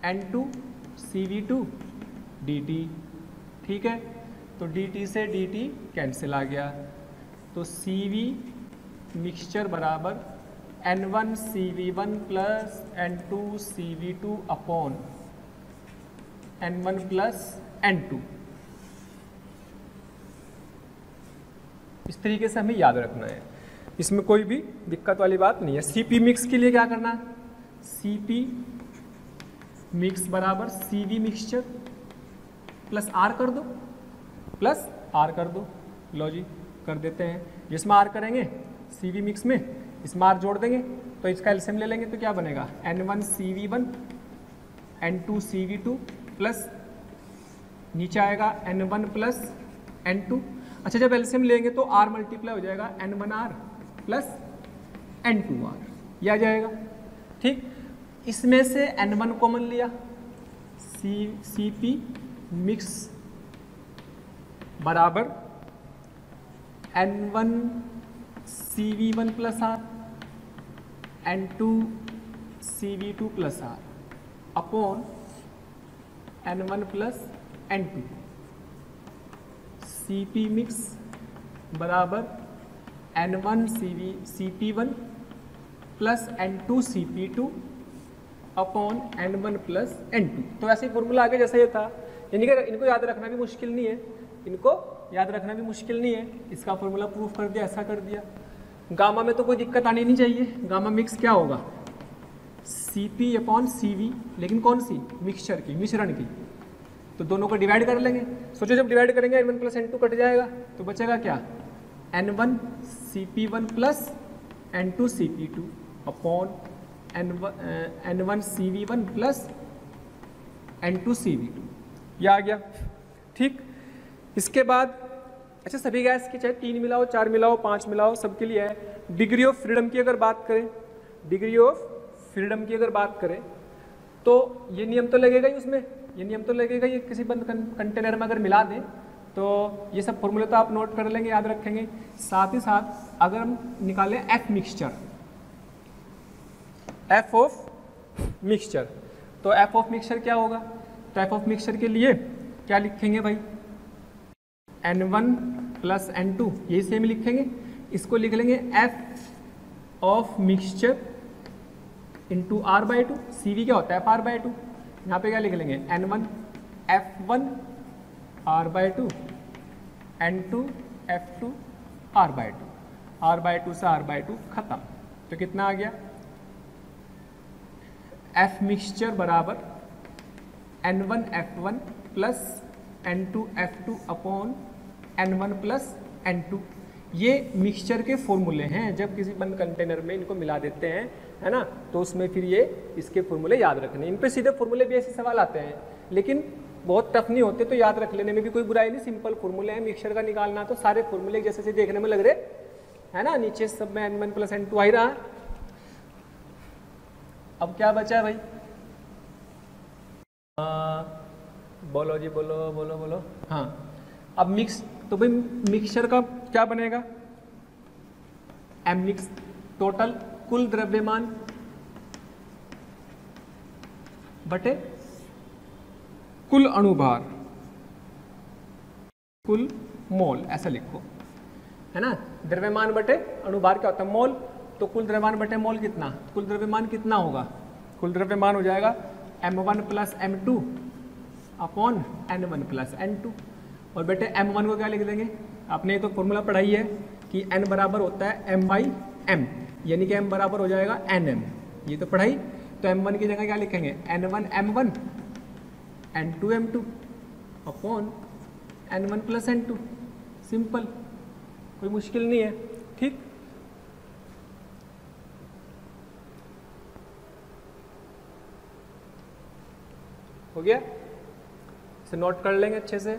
N2 CV2 dt। ठीक है, तो dt से dt कैंसिल आ गया, तो CV मिक्सचर बराबर N1 CV1 plus N2 CV2 upon N1 plus N2। इस तरीके से हमें याद रखना है, इसमें कोई भी दिक्कत वाली बात नहीं है। CP मिक्स के लिए क्या करना है, CP मिक्स बराबर CV मिक्सचर प्लस R कर दो, लो जी कर देते हैं। जिसमें R करेंगे CV मिक्स में, इसमें R जोड़ देंगे तो इसका एलसीएम ले लेंगे, तो क्या बनेगा N1 CV1 N2 CV2 plus नीचे आएगा N1 प्लस N2। अच्छा, जब एलसीएम लेंगे तो R मल्टीप्लाई हो जाएगा N1R प्लस N2R, यह आ जाएगा। ठीक, इसमें से N1 कॉमन लिया, CP मिक्स बराबर N1 CV1 plus R N2 CV2 plus R upon N1 plus N2। CP mix बराबर N1 CP1 plus N2 CP2 upon N1 plus N2। तो ऐसे ही फॉर्मूला आगे जैसा ये था, यानी कि इनको याद रखना भी मुश्किल नहीं है, इसका फॉर्मूला प्रूफ कर दिया, ऐसा कर दिया। गामा में तो कोई दिक्कत आनी नहीं चाहिए। गामा मिक्स क्या होगा, CP अपॉन CV, लेकिन कौन सी, मिक्सचर की, मिश्रण की। तो दोनों को डिवाइड कर लेंगे। सोचो जब डिवाइड करेंगे N1 प्लस N2 कट जाएगा, तो बचेगा क्या, N1 CP1 plus N2 CP2 upon N1 CV1 plus N2 CV2, यह आ गया। ठीक, इसके बाद अच्छा, सभी गैस की चाहे 3 मिलाओ, 4 मिलाओ, 5 मिलाओ, सबके लिए है। डिग्री ऑफ फ्रीडम की अगर बात करें, तो ये नियम तो लगेगा ही उसमें, ये किसी बंद कंटेनर में अगर मिला दें तो ये सब फॉर्मूले तो आप नोट कर लेंगे, याद रखेंगे। साथ ही साथ अगर हम निकालें F mixture, F of mixture, तो F ऑफ मिक्सचर क्या होगा, तो F ऑफ मिक्सचर के लिए क्या लिखेंगे भाई, N1 प्लस N2, यही सेम लिखेंगे। इसको लिख लेंगे F of mixture into R/2। CV क्या होता है, FR/2। यहाँ पे क्या लिख लेंगे, N1 F1 R/2, N2 F2 R/2, R/2 से R/2 खत्म। तो कितना आ गया, F मिक्सचर बराबर N1 F1 plus N2 F2 upon N1 plus N2। ये मिक्सचर के फॉर्मूले हैं, जब किसी बंद कंटेनर में इनको मिला देते हैं, है ना, तो उसमें फिर ये इसके फॉर्मूले याद रखने। इन पे सीधे फॉर्मूले भी ऐसे सवाल आते हैं, लेकिन बहुत टफ नहीं होते, तो याद रख लेने में भी कोई बुराई नहीं। सिंपल फॉर्मूले हैं, मिक्सचर का निकालना तो सारे फॉर्मूले जैसे से देखने में लग रहे, है ना, नीचे सब में N1 प्लस N2 आ ही रहा। अब क्या बचा है भाई, बोलो जी, बोलो। हाँ, अब मिक्स, तो भाई मिक्सचर का क्या बनेगा, M मिक्स टोटल कुल द्रव्यमान बटे कुल अणुभार, कुल मोल, ऐसा लिखो, है ना। द्रव्यमान बटे अणुभार क्या होता है, मोल। तो कुल द्रव्यमान बटे मोल कितना, कुल द्रव्यमान कितना होगा, कुल द्रव्यमान हो जाएगा M1 plus M2 upon N1 plus N2। और बेटे M1 को क्या लिख देंगे, आपने तो फॉर्मूला पढ़ाई है कि N बराबर होता है M/M, यानी कि M बराबर हो जाएगा NM, ये तो पढ़ाई। तो M1 की जगह क्या लिखेंगे, N1 M1 N2 M2 upon N1 plus N2, simple, कोई मुश्किल नहीं है। ठीक, हो गया, इसे नोट कर लेंगे अच्छे से।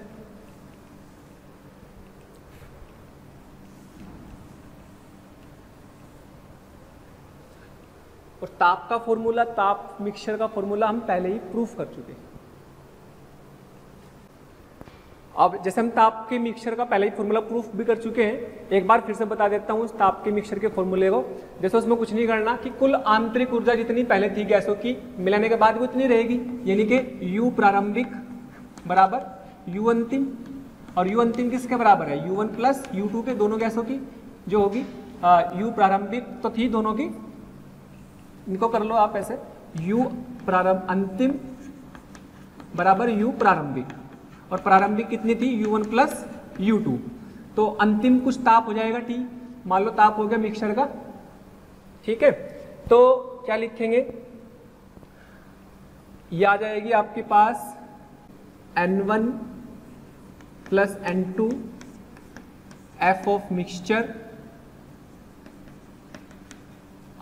और ताप का फॉर्मूला, ताप मिक्सचर का फॉर्मूला हम पहले ही प्रूफ कर चुके हैं। अब जैसे हम ताप के मिक्सचर का पहले ही फॉर्मूला प्रूफ भी कर चुके हैं, एक बार फिर से बता देता हूँ उस ताप के मिक्सचर के फॉर्मूले को। जैसे उसमें कुछ नहीं करना कि कुल आंतरिक ऊर्जा जितनी पहले थी गैसों की, मिलाने के बाद भी उतनी रहेगी, यानी कि U प्रारंभिक बराबर U अंतिम, और U अंतिम किसके बराबर है, U1 प्लस U2 के दोनों गैसों की जो होगी। U प्रारंभिक तो थी दोनों की, इनको कर लो आप ऐसे, U प्रारंभ अंतिम बराबर U प्रारंभिक, और प्रारंभिक कितनी थी U1 प्लस U2, तो अंतिम कुछ ताप हो जाएगा T, मान लो ताप हो गया मिक्सचर का, ठीक है। तो क्या लिखेंगे, ये आ जाएगी आपके पास N1 plus N2 F of mixture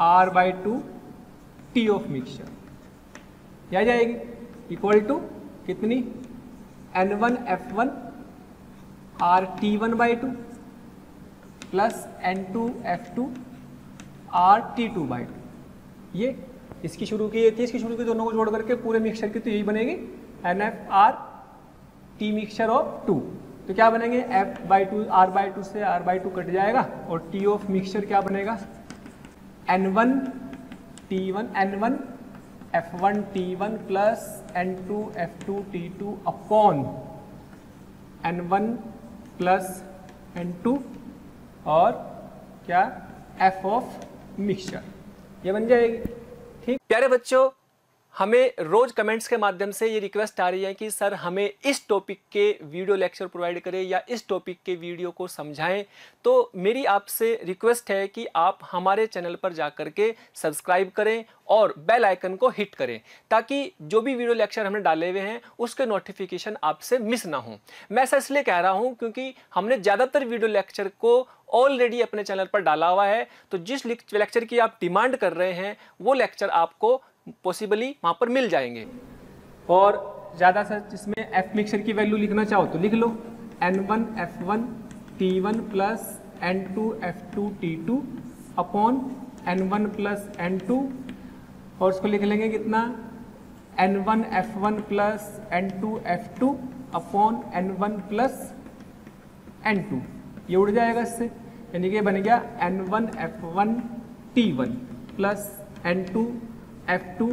R/2 T of mixture, यह आ जाएगी इक्वल टू कितनी, N1 F1 RT1/2 plus N2 F2 RT2/2। ये इसकी शुरू की ये थी, इसकी शुरू की दोनों को जोड़ करके पूरे मिक्सचर की तो यही बनेगी NFR T मिक्सचर ऑफ 2। तो क्या बनेंगे, F/2 R/2 से R/2 कट जाएगा, और T ऑफ मिक्सचर क्या बनेगा, N1 T1 N1 F1 T1 plus N2 F2 T2 upon N1 plus N2 और क्या F ऑफ मिक्सचर, ये बन जाएगी। ठीक प्यारे बच्चों, हमें रोज कमेंट्स के माध्यम से ये रिक्वेस्ट आ रही है कि सर हमें इस टॉपिक के वीडियो लेक्चर प्रोवाइड करें या इस टॉपिक के वीडियो को समझाएं। तो मेरी आपसे रिक्वेस्ट है कि आप हमारे चैनल पर जाकर के सब्सक्राइब करें और बेल आइकन को हिट करें, ताकि जो भी वीडियो लेक्चर हमने डाले हुए हैं उसके नोटिफिकेशन आपसे मिस ना हो। मैं ऐसा इसलिए कह रहा हूं क्योंकि हमने ज़्यादातर वीडियो लेक्चर को ऑलरेडी अपने चैनल पर डाला हुआ है, तो जिस लेक्चर की आप डिमांड कर रहे हैं वो लेक्चर आपको पॉसिबली वहां पर मिल जाएंगे। और ज़्यादा से जिसमें F मिक्सचर की वैल्यू लिखना चाहो तो लिख लो, N1 F1 T1 plus N2 F2 T2 upon N1 plus N2, और उसको लिख लेंगे कितना, N1 F1 plus N2 F2 upon N1 plus N2, ये उड़ जाएगा इससे, यानी कि बन गया N1 F1 T1 plus N2 F2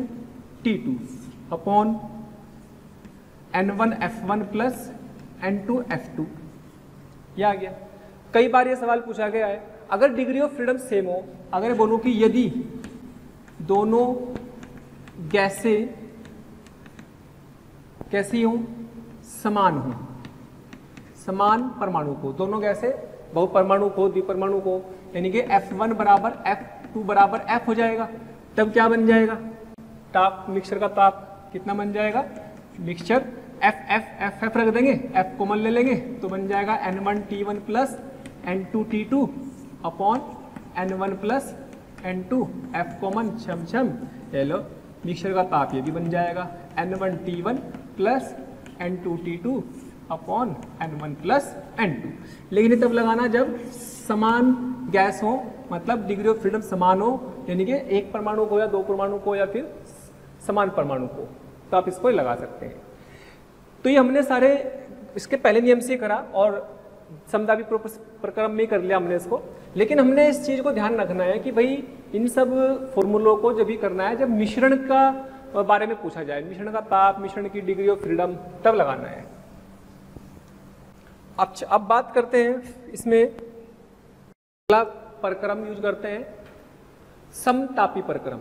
T2 upon N1 F1 plus N2 F2, यह आ गया। कई बार ये सवाल पूछा गया है, अगर डिग्री ऑफ फ्रीडम सेम हो, अगर बोलूं कि यदि दोनों गैसें कैसी हो, समान हो, समान परमाणु को, दोनों गैसें बहुपरमाणु को, द्विपरमाणु को, यानी कि F1 बराबर F2 बराबर F हो जाएगा, तब क्या बन जाएगा, ताप मिक्सचर का ताप कितना बन जाएगा, मिक्सचर F रख देंगे, F कॉमन ले लेंगे तो बन जाएगा N1 T1 plus N2 T2 upon N1 plus N2 F common छम छम, ले लो मिक्सचर का ताप ये भी बन जाएगा N1 T1 plus N2 T2 upon N1 plus N2। लेकिन ये तब लगाना जब समान गैस हो, मतलब डिग्री ऑफ फ्रीडम समान हो, यानी कि एक परमाणु को या दो परमाणु को या फिर समान परमाणु को, तो आप इसको ही लगा सकते हैं। तो ये हमने सारे इसके पहले नियम से करा और समदाबी प्रक्रम में कर लिया हमने इसको, लेकिन हमने इस चीज़ को ध्यान रखना है कि भाई इन सब फॉर्मूलों को जब भी करना है, जब मिश्रण का बारे में पूछा जाए, मिश्रण का ताप, मिश्रण की डिग्री ऑफ फ्रीडम, तब लगाना है। अब बात करते हैं, इसमें अगला प्रक्रम यूज करते हैं समतापी प्रक्रम।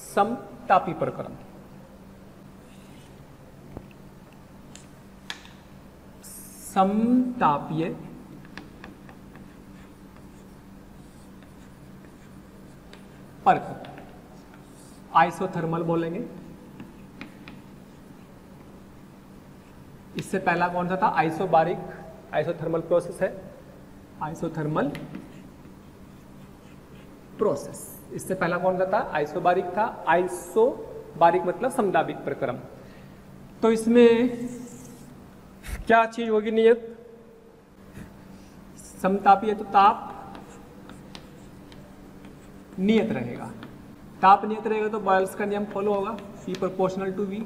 समतापी प्रक्रम, समतापीय प्रक्रम, आइसोथर्मल बोलेंगे। इससे पहला कौन सा था, आइसोबारिक, आइसोथर्मल प्रोसेस है, आइसोथर्मल प्रोसेस। इससे पहला कौन सा था, आइसोबारिक था। आइसोबारिक मतलब समदाबिक प्रक्रम। तो इसमें क्या चीज होगी नियत? समतापीय तो ताप नियत रहेगा। ताप नियत रहेगा तो बॉयल्स का नियम फॉलो होगा, P प्रोपोर्शनल टू V,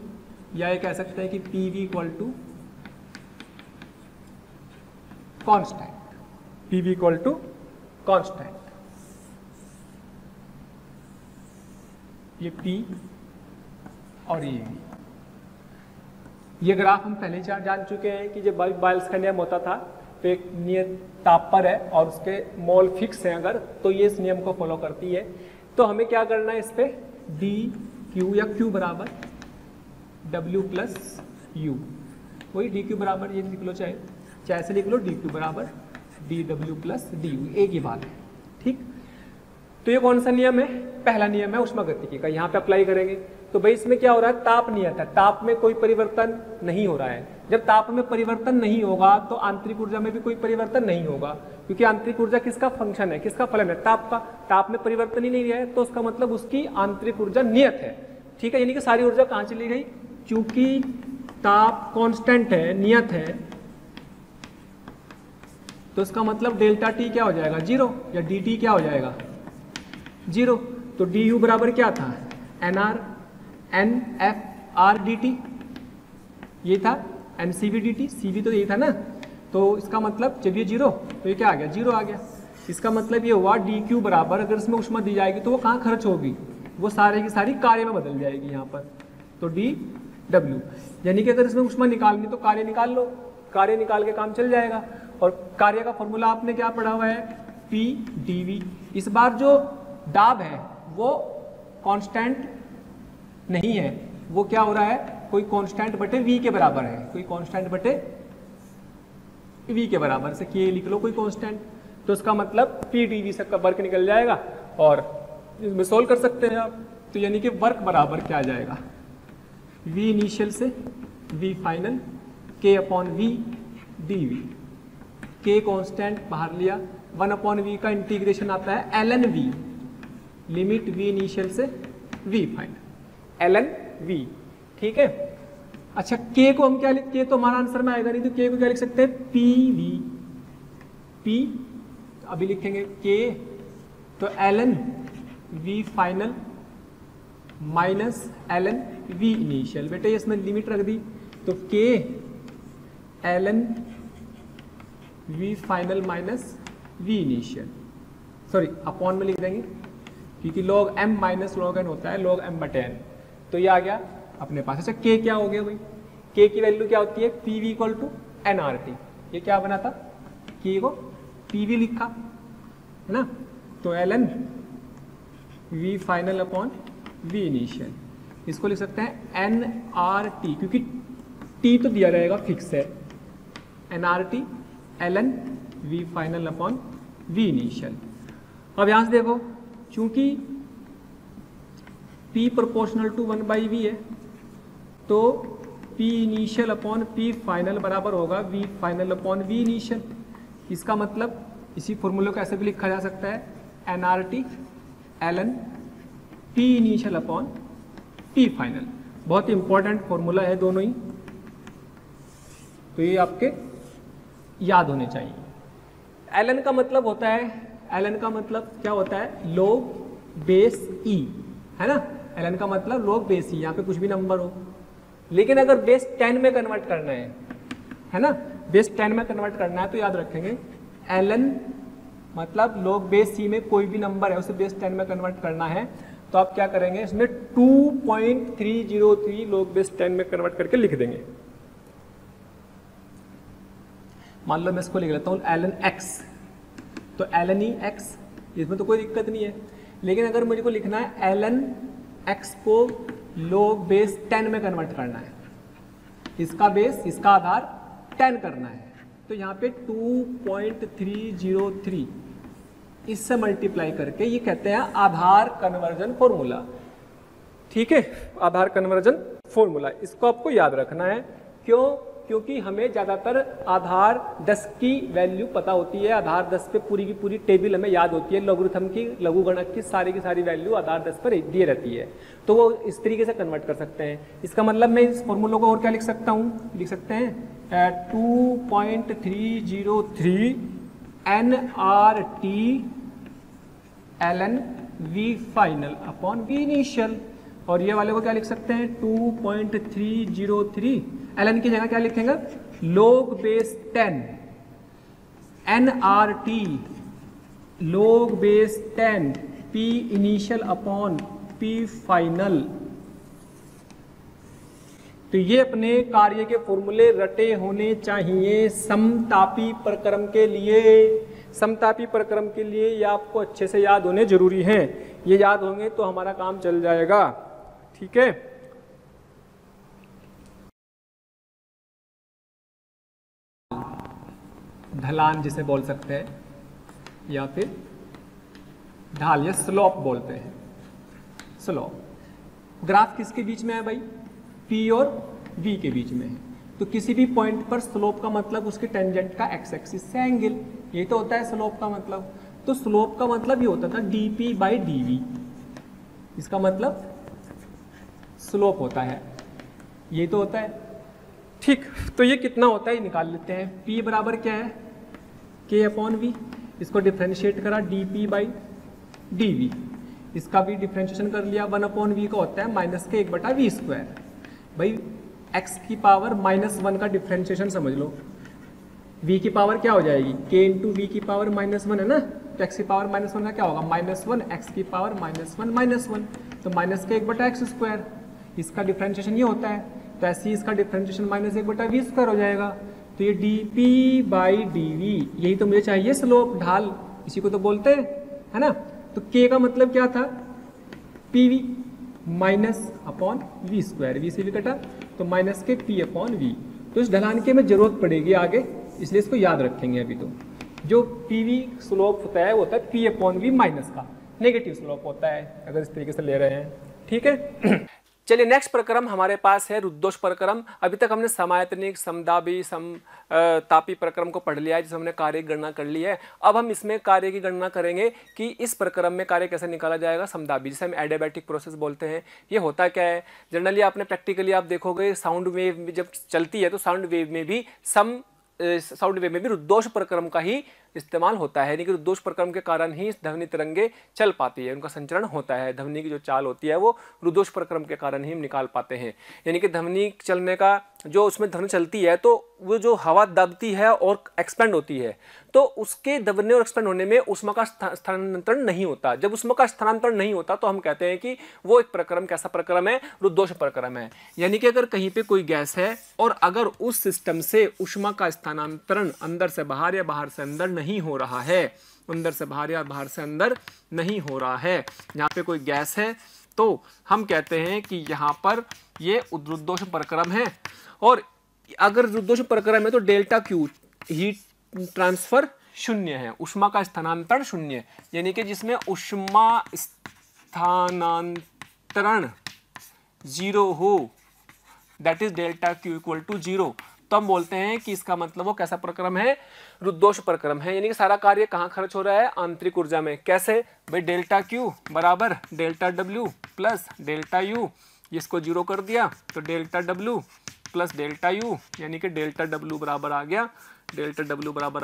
या ये कह सकते हैं कि PV equal to constant, PV equal to constant. ये P और ये V। ये ग्राफ हम पहले जान चुके हैं कि जब बॉयल्स का नियम होता था तो एक नियत ताप पर है और उसके मोल फिक्स हैं अगर, तो ये इस नियम को फॉलो करती है। तो हमें क्या करना है इस पे, डी क्यू या क्यू बराबर डब्ल्यू प्लस यू, वही डी क्यू बराबर ये लिख लो, चाहे ऐसे लिख लो, डी क्यू बराबर D W plus D you, एक ही बात है। ठीक, तो ये कौन सा नियम है? पहला नियम है ऊष्मागतिकी का, यहाँ पे अप्लाई करेंगे। तो भाई इसमें क्या हो रहा है, ताप नियत है, ताप में कोई परिवर्तन नहीं हो रहा है। जब ताप में परिवर्तन नहीं होगा तो आंतरिक ऊर्जा में भी कोई परिवर्तन नहीं होगा, क्योंकि आंतरिक ऊर्जा किसका फंक्शन है, किसका फलन है, ताप का। ताप में परिवर्तन ही नहीं है तो उसका मतलब उसकी आंतरिक ऊर्जा नियत है। ठीक है, यानी कि सारी ऊर्जा कहाँ चली गई, चूंकि ताप कांस्टेंट है, नियत है, तो इसका मतलब डेल्टा टी क्या हो जाएगा, 0, या डी टी क्या हो जाएगा, 0। तो डी यू बराबर क्या था, N R N F R D T, ये था N C V D T, C V तो यही था ना। तो इसका मतलब जब ये 0 तो ये क्या आ गया, 0 आ गया। इसका मतलब ये हुआ डी क्यू बराबर, अगर इसमें ऊष्मा दी जाएगी तो वो कहाँ खर्च होगी, वो सारे की सारी कार्य में बदल जाएगी यहाँ पर। तो डी डब्ल्यू, यानी कि अगर इसमें ऊष्मा निकालनी तो कार्य निकाल लो, कार्य निकाल के काम चल जाएगा। और कार्य का फॉर्मूला आपने क्या पढ़ा हुआ है, पी डी वी। इस बार जो दाब है वो कांस्टेंट नहीं है, वो क्या हो रहा है, कोई कांस्टेंट बटे v के बराबर है, कोई कांस्टेंट बटे v के बराबर से k लिख लो कोई कांस्टेंट। तो इसका मतलब p dv से का वर्क निकल जाएगा और इसमें सोल्व कर सकते हैं आप। तो यानी कि वर्क बराबर क्या आ जाएगा, v इनिशियल से v final k upon v dv। k constant बाहर लिया, 1 अपॉन v का इंटीग्रेशन आता है ln v, limit v initial से v फाइनल ln v। ठीक है, अच्छा k को हम क्या लिख, k तो हमारा आंसर में आएगा नहीं, तो k को क्या लिख सकते हैं, पी वी, p अभी लिखेंगे k, तो ln v final minus ln v initial. बेटे इसमें लिमिट रख दी, तो k ln v final minus v initial, sorry upon में लिख देंगे क्योंकि log m minus log n होता है, log m बटे n। तो ये आ गया अपने पास। अच्छा k क्या हो गया भाई, k की वैल्यू क्या होती है, P V equal to N R T. ये क्या बना था, k को पी वी लिखा है ना, तो ln v final upon v initial, इसको लिख सकते हैं एन आर टी, क्योंकि t तो दिया रहेगा फिक्स है, N R T ln v final upon v initial. अब यहाँ से देखो, चूंकि P प्रोपोर्शनल टू 1/v है तो P initial upon P final बराबर होगा V final upon V initial. इसका मतलब इसी फॉर्मूले को ऐसे भी लिखा जा सकता है nRT ln P initial upon P final. बहुत ही इंपॉर्टेंट फॉर्मूला है दोनों ही, तो ये आपके याद होने चाहिए। ln का मतलब होता है, ln का मतलब क्या होता है, log बेस e, है ना। ln का मतलब log बेस e, यहाँ पे कुछ भी नंबर हो, लेकिन अगर बेस 10 में कन्वर्ट करना है ना, बेस 10 में कन्वर्ट करना है तो याद रखेंगे ln मतलब log बेस e में कोई भी नंबर है उसे बेस 10 में कन्वर्ट करना है, तो आप क्या करेंगे, इसमें 2.303 log बेस 10 में कन्वर्ट करके लिख देंगे। मान लो मैं इसको लिख लेता हूँ ln x, तो ln ही x, इसमें तो कोई दिक्कत नहीं है। लेकिन अगर मुझे को लिखना है ln x को log बेस 10 में कन्वर्ट करना है, इसका बेस, इसका आधार 10 करना है, तो यहाँ पे 2.303 इससे मल्टीप्लाई करके ये कहते हैं आधार कन्वर्जन फॉर्मूला। ठीक है, आधार कन्वर्जन फॉर्मूला, इसको आपको याद रखना है। क्यों? क्योंकि हमें ज़्यादातर आधार 10 की वैल्यू पता होती है, आधार 10 पे पूरी की पूरी टेबल हमें याद होती है, लघुगणक की लघुगणक की सारी वैल्यू आधार 10 पर दी रहती है, तो वो इस तरीके से कन्वर्ट कर सकते हैं। इसका मतलब मैं इस फॉर्मूलों को और क्या लिख सकता हूँ, लिख सकते हैं 2.303 nRT ln V final upon V initial, और ये वाले को क्या लिख सकते हैं 2.303 ln की जगह क्या लिखेंगे log base 10 nRT log base 10 P initial upon P final. तो ये अपने कार्य के फॉर्मूले रटे होने चाहिए समतापी प्रक्रम के लिए। समतापी प्रक्रम के ये आपको अच्छे से याद होने जरूरी हैं, ये याद होंगे तो हमारा काम चल जाएगा। ठीक है, ढलान जिसे बोल सकते हैं या फिर ढाल या स्लोप बोलते हैं। स्लोप ग्राफ किसके बीच में है भाई, P और V के बीच में है, तो किसी भी पॉइंट पर स्लोप का मतलब उसके टेंजेंट का एक्स एक्सिस से एंगल, ये तो होता है स्लोप का मतलब। तो स्लोप का मतलब ये होता था dP/dV, इसका मतलब स्लोप होता है, ये तो होता है। ठीक, तो ये कितना होता है ये निकाल लेते हैं। P बराबर क्या है K/V, इसको डिफ्रेंशिएट करा dP/dV, इसका भी डिफ्रेंशिएशन कर लिया 1/V का होता है -K/1/V²। भाई x की पावर -1 का डिफ्रेंशिएशन समझ लो, v की पावर क्या हो जाएगी k इंटू वी की पावर -1 है ना, तो x की पावर -1 का क्या होगा -1, x की पावर -1, तो -K/x², इसका डिफ्रेंशिएशन ये होता है, तो ऐसे ही इसका डिफ्रेंशिएशन -1/V² हो जाएगा। तो ये dP/dV, यही तो मुझे चाहिए स्लोप, ढाल, इसी को तो बोलते हैं, है ना। तो k का मतलब क्या था PV -/V², V से भी कटा तो -KP/V। तो इस ढलान की हमें जरूरत पड़ेगी आगे, इसलिए इसको याद रखेंगे। अभी तो जो PV स्लोप होता है वो होता है P/V माइनस का, नेगेटिव स्लोप होता है अगर इस तरीके से ले रहे हैं। ठीक है, चलिए नेक्स्ट प्रक्रम हमारे पास है रुद्धोष प्रक्रम। अभी तक हमने समायतनिक, समदाबी, समतापी प्रक्रम को पढ़ लिया है, जिसमें हमने कार्य की गणना कर ली है। अब हम इसमें कार्य की गणना करेंगे कि इस प्रक्रम में कार्य कैसे निकाला जाएगा समदाबी, जिसे हम एडियाबैटिक प्रोसेस बोलते हैं। ये होता क्या है, जनरली आपने प्रैक्टिकली आप देखोगे साउंड वेव जब चलती है तो साउंड वेव में भी रुद्धोष प्रक्रम का ही इस्तेमाल होता है, यानी कि रुद्धोष प्रक्रम के कारण ही ध्वनि तरंगे चल पाती है, उनका संचरण होता है। ध्वनि की जो चाल होती है वो रुद्धोष प्रक्रम के कारण ही हम निकाल पाते हैं। यानी कि ध्वनि चलने का जो उसमें ध्वनि चलती है तो वो जो हवा दबती है और एक्सपेंड होती है, तो उसके दबने और एक्सपेंड होने में ऊष्मा का स्थानांतरण नहीं होता। जब ऊष्मा का स्थानांतरण नहीं होता तो हम कहते हैं कि वो एक प्रक्रम कैसा प्रक्रम है, रुद्धोष प्रक्रम है। यानी कि अगर कहीं पे कोई गैस है और अगर उस सिस्टम से ऊष्मा का स्थानांतरण अंदर से बाहर या बाहर से अंदर नहीं हो रहा है, अंदर से बाहर या बाहर से अंदर नहीं हो रहा है, यहाँ पे कोई गैस है, तो हम कहते हैं कि यहाँ पर ये रुद्धोष प्रक्रम है। और अगर रुद्धोष प्रक्रम है तो डेल्टा क्यू हीट ट्रांसफर शून्य है, ऊष्मा का स्थानांतरण शून्य है, यानी कि जिसमें ऊष्मा स्थानांतरण 0 हो, that is delta Q equal to 0, तो हम बोलते हैं कि इसका मतलब वो कैसा प्रक्रम है, रुद्धोष प्रक्रम है। यानी कि सारा कार्य कहाँ खर्च हो रहा है, आंतरिक ऊर्जा में। कैसे भाई, डेल्टा क्यू बराबर delta W plus delta U, इसको 0 कर दिया तो delta W plus delta U, यानी कि डेल्टा डब्ल्यू बराबर आ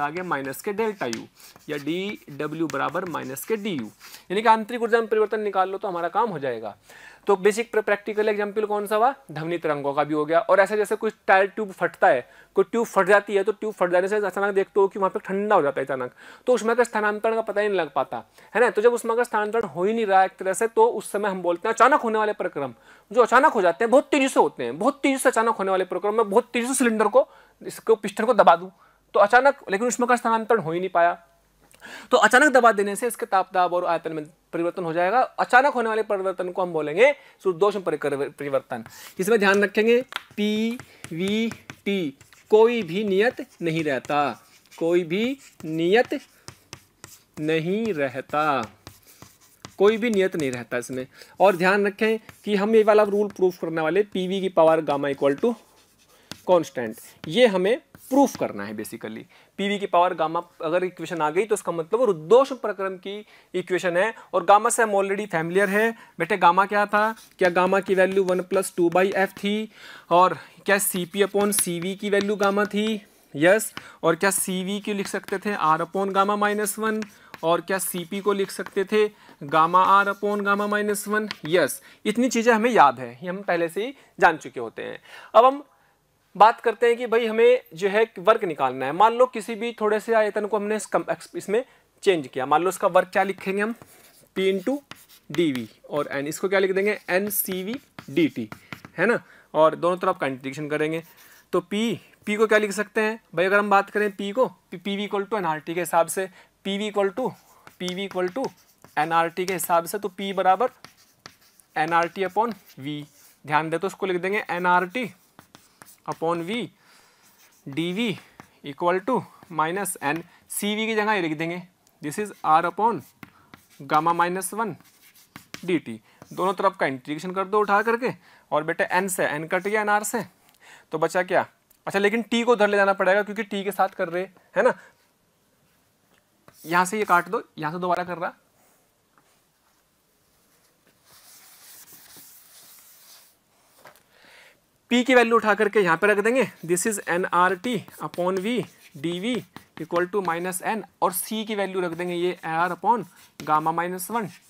गया माइनस के डेल्टा यू, या डी डब्ल्यू बराबर माइनस के डी यू, यानी कि आंतरिक ऊर्जा में परिवर्तन निकाल लो तो हमारा काम हो जाएगा। तो बेसिक प्रैक्टिकल एग्जांपल कौन सा हुआ, ध्वनि तरंगों का भी हो गया। और ऐसे जैसे कोई टायर ट्यूब फटता है, कोई ट्यूब फट जाती है, तो ट्यूब फट जाने से अचानक देखते हो कि वहाँ पे ठंडा हो जाता है अचानक, तो ऊष्मा का स्थानांतरण का पता ही नहीं लग पाता है ना। तो जब ऊष्मा का स्थानांतरण हो ही नहीं रहा एक तरह से, तो उस समय हम बोलते हैं अचानक होने वाले प्रक्रम, जो अचानक हो जाते हैं, बहुत तेजी से होते हैं, बहुत तेजी से अचानक होने वाले प्रक्रम में बहुत तेजी से सिलेंडर को, इसको पिस्टन को दबा दूं तो अचानक, लेकिन ऊष्मा का स्थानांतरण हो ही नहीं पाया, तो अचानक दबा देने से इसके ताप दाब और आयतन में परिवर्तन हो जाएगा। अचानक होने वाले परिवर्तन को हम बोलेंगे रुद्धोष परिवर्तन। इसमें ध्यान रखेंगे PVT कोई भी नियत नहीं रहता, कोई भी नियत नहीं रहता, कोई भी नियत नहीं रहता इसमें। और ध्यान रखें कि हम ये वाला रूल प्रूफ करने वाले PV की power gamma equal to constant. ये हमें प्रूफ करना है बेसिकली। पीवी की पावर गामा अगर इक्वेशन आ गई तो उसका मतलब रुद्धोष्म प्रक्रम की इक्वेशन है। और गामा से हम ऑलरेडी फैमिलियर है बेटे। गामा क्या था, क्या गामा की वैल्यू 1 + 2/f थी, और क्या CP/CV की वैल्यू गामा थी, यस। और क्या CV की लिख सकते थे R/γ-1, और क्या CP को लिख सकते थे गामा R/γ-1, यस। इतनी चीज़ें हमें याद है, ये हम पहले से ही जान चुके होते हैं। अब हम बात करते हैं कि भाई हमें जो है वर्क निकालना है। मान लो किसी भी थोड़े से आयतन को हमने इसमें चेंज किया, मान लो इसका वर्क क्या लिखेंगे हम, P × dV, और n इसको क्या लिख देंगे NCV dt, है ना। और दोनों तरफ का इंटीग्रेशन करेंगे तो P को क्या लिख सकते हैं भाई, अगर हम बात करें P को, PV = nRT के हिसाब से, PV = nRT के हिसाब से, तो P बराबर nRT/V। ध्यान दे तो उसको लिख देंगे nRT/V dV = -n। CV की जगह ये लिख देंगे दिस इज R/γ-1 dt। दोनों तरफ का इंटीग्रेशन कर दो उठा करके, और बेटे n से n कट गया nr से, तो बचा क्या। अच्छा लेकिन t को उधर ले जाना पड़ेगा क्योंकि t के साथ कर रहे है ना। यहां से ये काट दो, यहां से दोबारा कर रहा, p की वैल्यू उठा करके यहां पे रख देंगे this is nRT/V dV = -n, और c की वैल्यू रख देंगे ये R/γ-1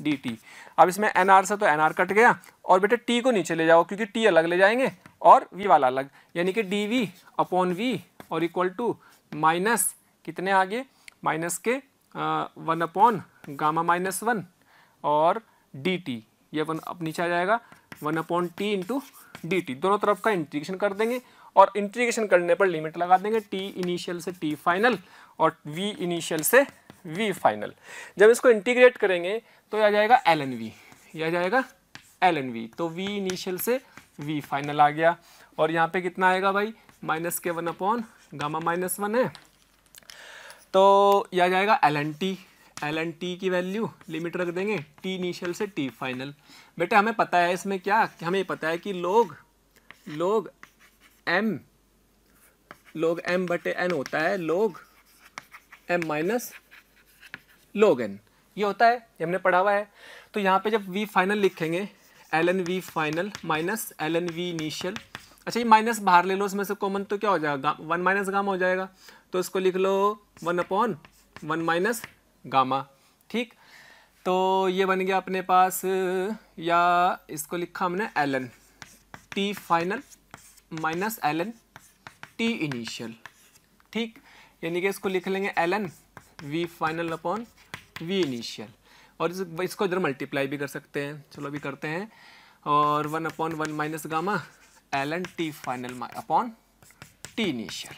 dt। अब इसमें nr से तो nr कट गया, और बेटे t को नीचे ले जाओ क्योंकि t अलग ले जाएंगे और v वाला अलग, यानी कि dV/V और इक्वल टू माइनस कितने आगे, माइनस के 1/γ-1 और dt, ये वन अब नीचे आ जाएगा 1/t × dt। दोनों तरफ का इंटीग्रेशन कर देंगे, और इंटीग्रेशन करने पर लिमिट लगा देंगे t इनिशियल से t फाइनल और v इनिशियल से v फाइनल। जब इसको इंटीग्रेट करेंगे तो यह आ जाएगा ln v, यह आ जाएगा ln v, तो v इनिशियल से v फाइनल आ गया। और यहाँ पे कितना आएगा भाई, माइनस के 1/γ-1 है, तो यह आ जाएगा ln t की वैल्यू लिमिट रख देंगे t इनिशियल से t फाइनल। बेटे हमें पता है इसमें क्या, हमें पता है कि log m/n होता है log m - log n, ये होता है, ये हमने पढ़ा हुआ है। तो यहाँ पे जब v फाइनल लिखेंगे ln v final minus ln v initial. अच्छा ये माइनस बाहर ले लो, इसमें से कॉमन तो क्या हो जाएगा, 1 - गामा हो जाएगा, तो इसको लिख लो 1/1 - गामा, ठीक। तो ये बन गया अपने पास, या इसको लिखा हमने ln t final minus ln t initial, ठीक। यानी कि इसको लिख लेंगे ln v final upon v initial, और इसको इधर मल्टीप्लाई भी कर सकते हैं, चलो अभी करते हैं। और 1/1 - gamma ln t final upon t initial,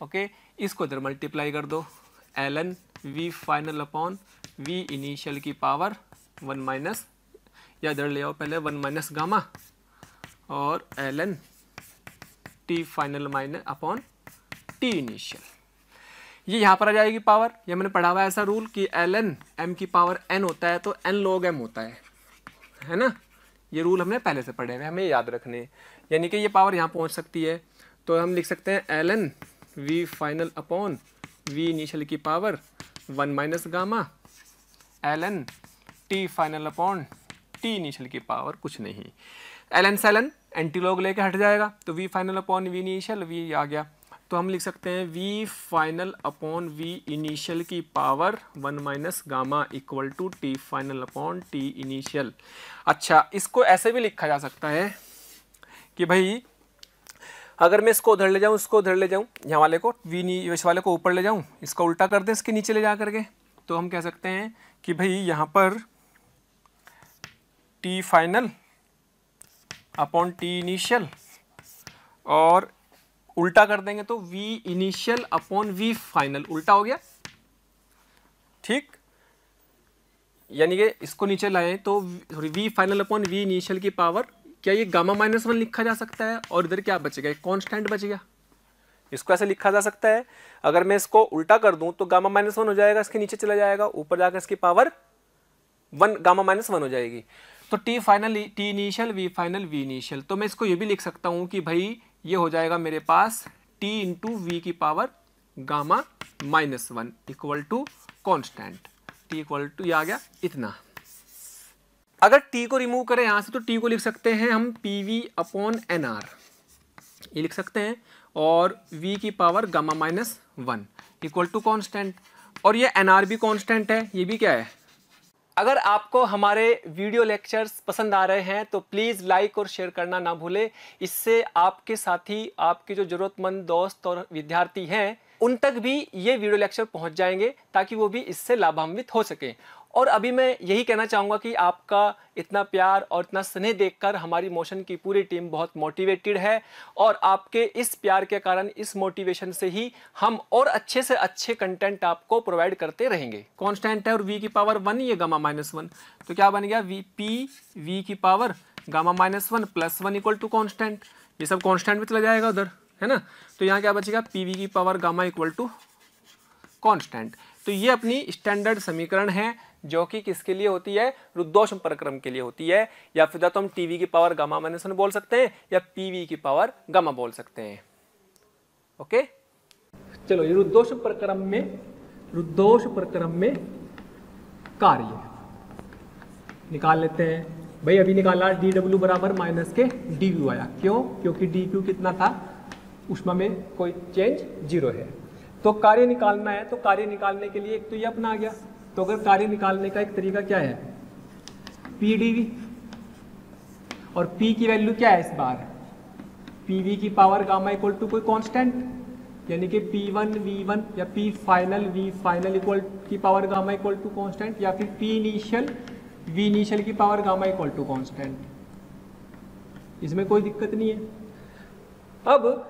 okay. इसको इधर मल्टीप्लाई कर दो, ln v final upon v initial की पावर 1 या इधर ले आओ पहले 1 - गामा, और ln t final upon t initial, ये यहाँ पर आ जाएगी पावर। ये मैंने पढ़ा हुआ है ऐसा रूल कि ln m की पावर n होता है तो n log m होता है ना। ये रूल हमने पहले से पढ़े हुए, हमें याद रखने, यानी कि ये पावर यहाँ पहुँच सकती है। तो हम लिख सकते हैं ln v final upon v initial की power 1 - gamma ln t final upon t initial की पावर कुछ नहीं, ln से ln एंटी लॉग लेके हट जाएगा, तो v final upon v initial, v आ गया। तो हम लिख सकते हैं v final upon v initial की power 1 - gamma equal to t final upon t initial. अच्छा इसको ऐसे भी लिखा जा सकता है कि भाई अगर मैं इसको उधर ले जाऊँ, इसको उधर ले जाऊँ, यहाँ वाले को इस वाले को ऊपर ले जाऊँ, इसको उल्टा कर दें इसके नीचे ले जा करके, तो हम कह सकते हैं कि भाई यहाँ पर t final upon t initial, और उल्टा कर देंगे तो v initial upon v final, उल्टा हो गया, ठीक। यानी कि इसको नीचे लाएं तो v final upon v initial की पावर, क्या ये γ-1 लिखा जा सकता है, और इधर क्या बचेगा, एक कांस्टेंट बच गया, इसको ऐसे लिखा जा सकता है। अगर मैं इसको उल्टा कर दूं तो γ-1 हो जाएगा, इसके नीचे चला जाएगा, ऊपर जाकर इसकी पावर 1 γ-1 हो जाएगी। तो t final t initial v final v initial, तो मैं इसको ये भी लिख सकता हूँ कि भाई ये हो जाएगा मेरे पास t इंटू वी की power gamma minus 1 equal to constant, t equal to, ये आ गया इतना। अगर t को रिमूव करें यहाँ से तो t को लिख सकते हैं हम pv अपॉन nr, ये लिख सकते हैं, और v की power gamma minus 1 equal to constant, और ये nr भी कॉन्स्टेंट है, ये भी क्या है। अगर आपको हमारे वीडियो लेक्चर्स पसंद आ रहे हैं तो प्लीज़ लाइक और शेयर करना ना भूलें। इससे आपके साथी, आपके जो ज़रूरतमंद दोस्त और विद्यार्थी हैं उन तक भी ये वीडियो लेक्चर पहुंच जाएंगे ताकि वो भी इससे लाभान्वित हो सकें। और अभी मैं यही कहना चाहूँगा कि आपका इतना प्यार और इतना स्नेह देखकर हमारी मोशन की पूरी टीम बहुत मोटिवेटेड है, और आपके इस प्यार के कारण, इस मोटिवेशन से ही हम और अच्छे से अच्छे कंटेंट आपको प्रोवाइड करते रहेंगे। कांस्टेंट है और v की पावर 1, ये गामा माइनस 1, तो क्या बन गया v की power gamma minus 1 plus 1 equal to constant, ये सब कॉन्स्टेंट में चला जाएगा उधर, है ना। तो यहाँ क्या बचेगा pv की power gamma equal to constant. तो ये अपनी स्टैंडर्ड समीकरण है जो कि किसके लिए होती है, रुद्धोष्म प्रक्रम के लिए होती है, या फिर तो हम टीवी की पावर गामा माइनस 1 बोल सकते हैं या पीवी की पावर गामा बोल सकते हैं। ओके, चलो ये रुद्धोष्म प्रक्रम में कार्य निकाल लेते हैं। भाई अभी निकाला dw बराबर माइनस के dq आया, क्यों, क्योंकि dq कितना था, ऊष्मा में कोई चेंज 0 है। तो कार्य निकालना है, तो कार्य निकालने के लिए एक तो ये अपना आ गया। तो अगर कार्य निकालने का एक तरीका क्या है, पी डी वी, और p की वैल्यू क्या है इस बार, pv की पावर गामा इक्वल टू कोई कांस्टेंट, यानी कि p1 v1 या p final v final equal की power gamma equal to constant, या फिर p इनिशियल v इनिशियल की power gamma equal to constant, इसमें कोई दिक्कत नहीं है। अब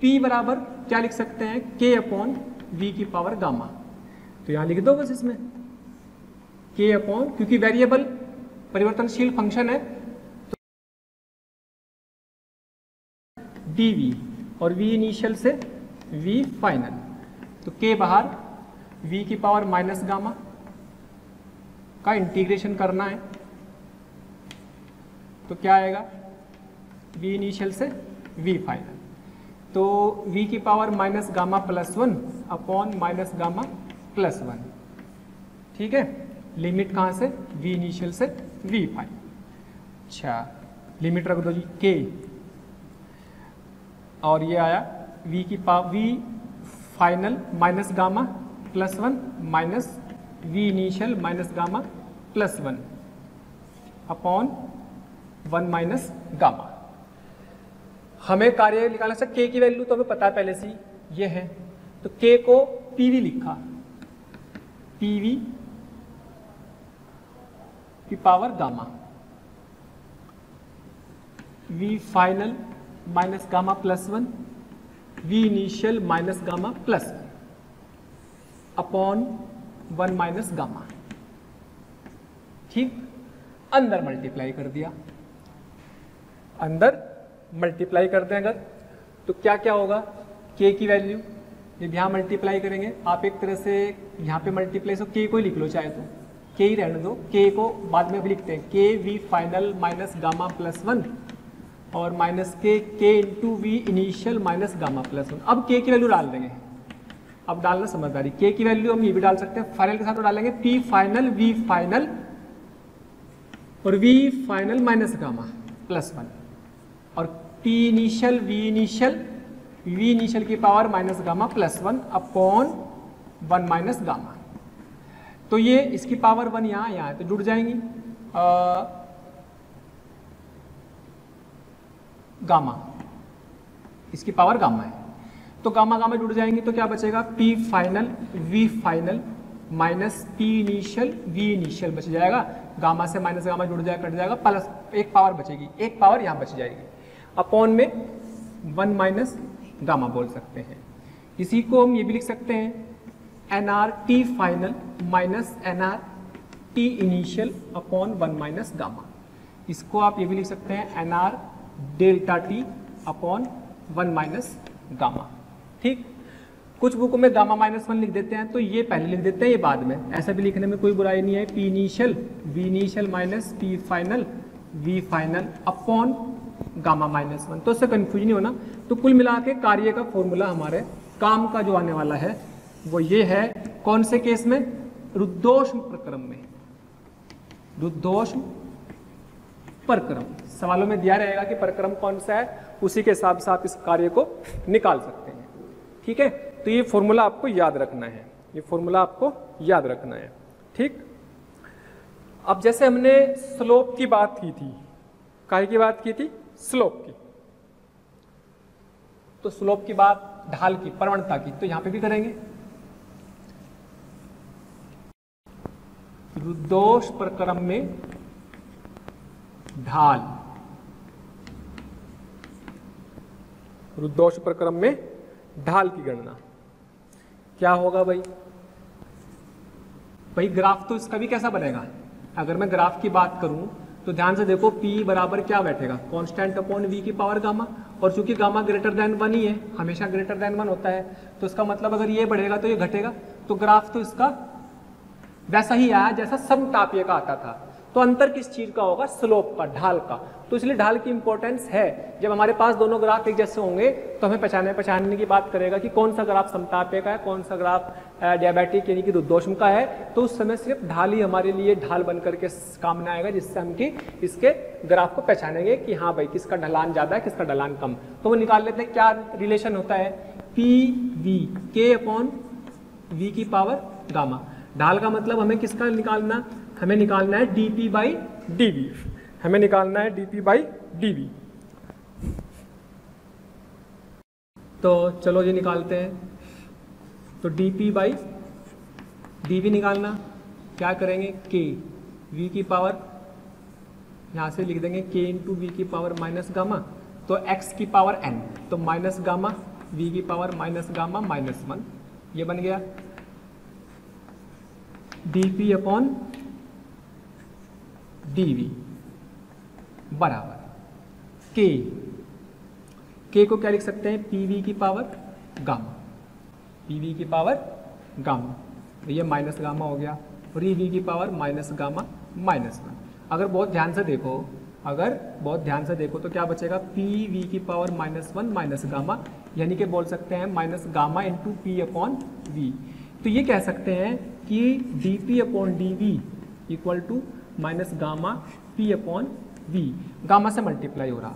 p बराबर क्या लिख सकते हैं, k अपॉन v की पावर गामा, तो यहां लिख दो बस इसमें k अपॉन, क्योंकि वेरिएबल परिवर्तनशील फंक्शन है तो dv और v इनिशियल से v फाइनल, तो k बाहर, v की पावर माइनस गामा का इंटीग्रेशन करना है, तो क्या आएगा, v इनिशियल से v फाइनल, तो v की power minus gamma plus 1 upon minus gamma plus 1, ठीक है। लिमिट कहाँ से, v इनिशियल से v फाइनल। अच्छा, लिमिट रख दो जी k, और ये आया v की power v final minus gamma plus 1 minus v initial minus gamma plus 1 upon 1 minus gamma. हमें कार्य निकालना है, k की वैल्यू तो हमें पता है पहले से ये है, तो k को pv लिखा, pv की power gamma, v final minus gamma plus 1, v initial minus gamma plus 1 upon 1 minus gamma, ठीक। अंदर मल्टीप्लाई कर दिया, अंदर मल्टीप्लाई कर दें अगर, तो क्या क्या होगा, k की वैल्यू जब यहाँ मल्टीप्लाई करेंगे, आप एक तरह से यहाँ पे मल्टीप्लाई, सो k को ही लिख लो, चाहे तो k ही रहने दो, k को बाद में भी लिखते हैं, k v final minus gamma plus 1 और minus k into V initial minus gamma plus 1। अब k की वैल्यू डाल देंगे, अब डालना समझदारी, k की वैल्यू हम ये भी डाल सकते हैं, फाइनल के साथ डालेंगे p फाइनल v फाइनल और v final minus gamma plus 1, और p इनिशियल v इनिशियल की power minus gamma plus 1 upon 1 minus gamma. तो ये इसकी पावर 1 यहाँ है तो जुड़ जाएंगी, गामा, इसकी पावर गामा है, तो गामा गामा जुड़ जाएंगी, तो क्या बचेगा, p final v final minus p initial v initial बच जाएगा, गामा से माइनस गामा जुड़ जाएगा, कट जाएगा, प्लस एक पावर बचेगी, एक पावर यहाँ बच जाएगी, अपॉन में 1 माइनस गामा बोल सकते हैं। इसी को हम ये भी लिख सकते हैं nr t final minus nr t initial upon 1 minus gamma. इसको आप ये भी लिख सकते हैं nr delta t upon 1 minus gamma, ठीक। कुछ बुकों में गामा माइनस 1 लिख देते हैं, तो ये पहले लिख देते हैं, ये बाद में, ऐसा भी लिखने में कोई बुराई नहीं है, p initial v initial minus p final v final upon gamma minus 1, तो इससे कंफ्यूज नहीं होना, तो कुल मिला के कार्य का फॉर्मूला हमारे काम का जो आने वाला है वो ये है, कौन से केस में, रुद्धोष्म प्रक्रम में, रुद्धोष्म प्रक्रम। सवालों में दिया रहेगा कि प्रक्रम कौन सा है, उसी के हिसाब से आप इस कार्य को निकाल सकते हैं। ठीक है, तो ये फॉर्मूला आपको याद रखना है, ये फॉर्मूला आपको याद रखना है। ठीक, अब जैसे हमने स्लोप की बात की थी, काय की बात की थी, स्लोप की, तो स्लोप की बात ढाल की, प्रवणता की, तो यहां पे भी करेंगे। रुद्धोष प्रक्रम में ढाल, रुद्धोष प्रक्रम में ढाल की गणना क्या होगा भाई? भाई ग्राफ तो इसका भी कैसा बनेगा, अगर मैं ग्राफ की बात करूं तो ध्यान से देखो, P बराबर क्या बैठेगा, कांस्टेंट अपॉन V की पावर गामा, और चूंकि गामा ग्रेटर देन 1 ही है, हमेशा ग्रेटर देन 1 होता है, तो इसका मतलब अगर ये बढ़ेगा तो ये घटेगा, तो ग्राफ तो इसका वैसा ही आया जैसा समतापीय का आता था। तो अंतर किस चीज का होगा, स्लोप का, ढाल का। तो इसलिए ढाल की इंपॉर्टेंस है। जब हमारे पास दोनों ग्राफ एक जैसे होंगे तो हमें पहचानने की बात करेगा कि कौन सा ग्राफ समतापीय का है, कौन सा ग्राफ डियाबेटिक यानी कि रुद्धोष्म का है। तो उस समय सिर्फ ढाल ही हमारे लिए ढाल बन करके काम में आएगा, जिससे हम कि इसके ग्राफ को पहचानेंगे कि हाँ भाई किसका ढलान ज्यादा है, किसका ढलान कम। तो वो निकाल लेते हैं, क्या रिलेशन होता है, पी वी के अपॉन वी की पावर गामा। ढाल का मतलब हमें किसका निकालना, हमें निकालना है dp बाई dv, हमें निकालना है dp बाई dv। तो चलो जी निकालते हैं। तो dp बाई dv निकालना, क्या करेंगे, k v की पावर, यहां से लिख देंगे k इंटू वी की पावर माइनस गामा, तो x की पावर n, तो माइनस गामा v की पावर माइनस गामा माइनस 1, ये बन गया dp अपॉन dv बराबर k को क्या लिख सकते हैं, pv की पावर गामा, pv की पावर गामा, तो ये माइनस गामा हो गया, और ये v की पावर माइनस गामा माइनस 1। अगर बहुत ध्यान से देखो तो क्या बचेगा, pv की पावर माइनस 1 माइनस गामा, यानी कि बोल सकते हैं minus gamma into P upon V. तो ये कह सकते हैं कि dp upon dv equal to minus gamma p upon v, gamma से मल्टीप्लाई हो रहा।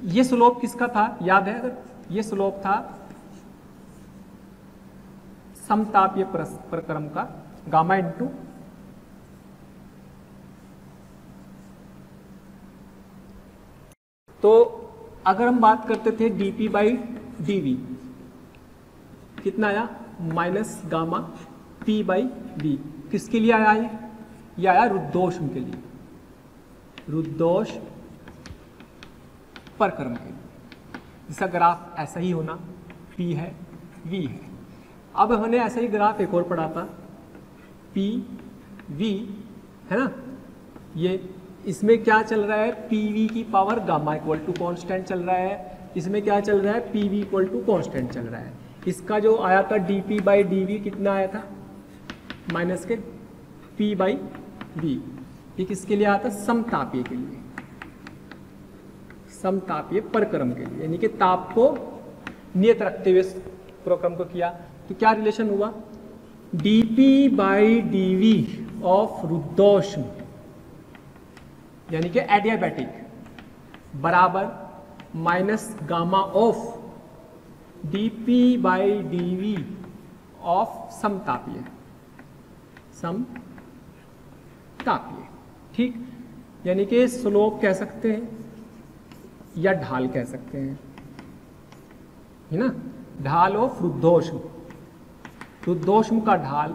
ये स्लोप किसका था, याद है, अगर ये स्लोप था समतापीय प्रक्रम का, गामा इंटू तो अगर हम बात करते थे dp बाई dv, कितना आया, minus gamma p by v। किसके लिए आया ये आया रुद्धोष्म के लिए, रुद्धोष प्रक्रम के लिए। इसका ग्राफ ऐसा ही होना, p है v है। अब हमने ऐसा ही ग्राफ एक और पढ़ा था, p v है ना, ये इसमें क्या चल रहा है, pv की power gamma equal to constant चल रहा है, इसमें क्या चल रहा है, pv इक्वल टू कॉन्स्टेंट चल रहा है। इसका जो आया था dp बाई dv कितना आया था, माइनस के p बाई v। ये किसके लिए आया था, समतापीय के लिए, समतापीय प्रक्रम के लिए, यानी कि ताप को नियत रखते हुए प्रक्रम को किया। तो क्या रिलेशन हुआ, dp बाई dv ऑफ रुद्धोष्म यानी कि एडियाबैटिक बराबर minus gamma of dp by dv of समतापीय, समतापीय। ठीक, यानी कि स्लोप कह सकते हैं या ढाल कह सकते हैं, है ना, ढाल ऑफ रुद्धोष्म, रुद्धोष्म का ढाल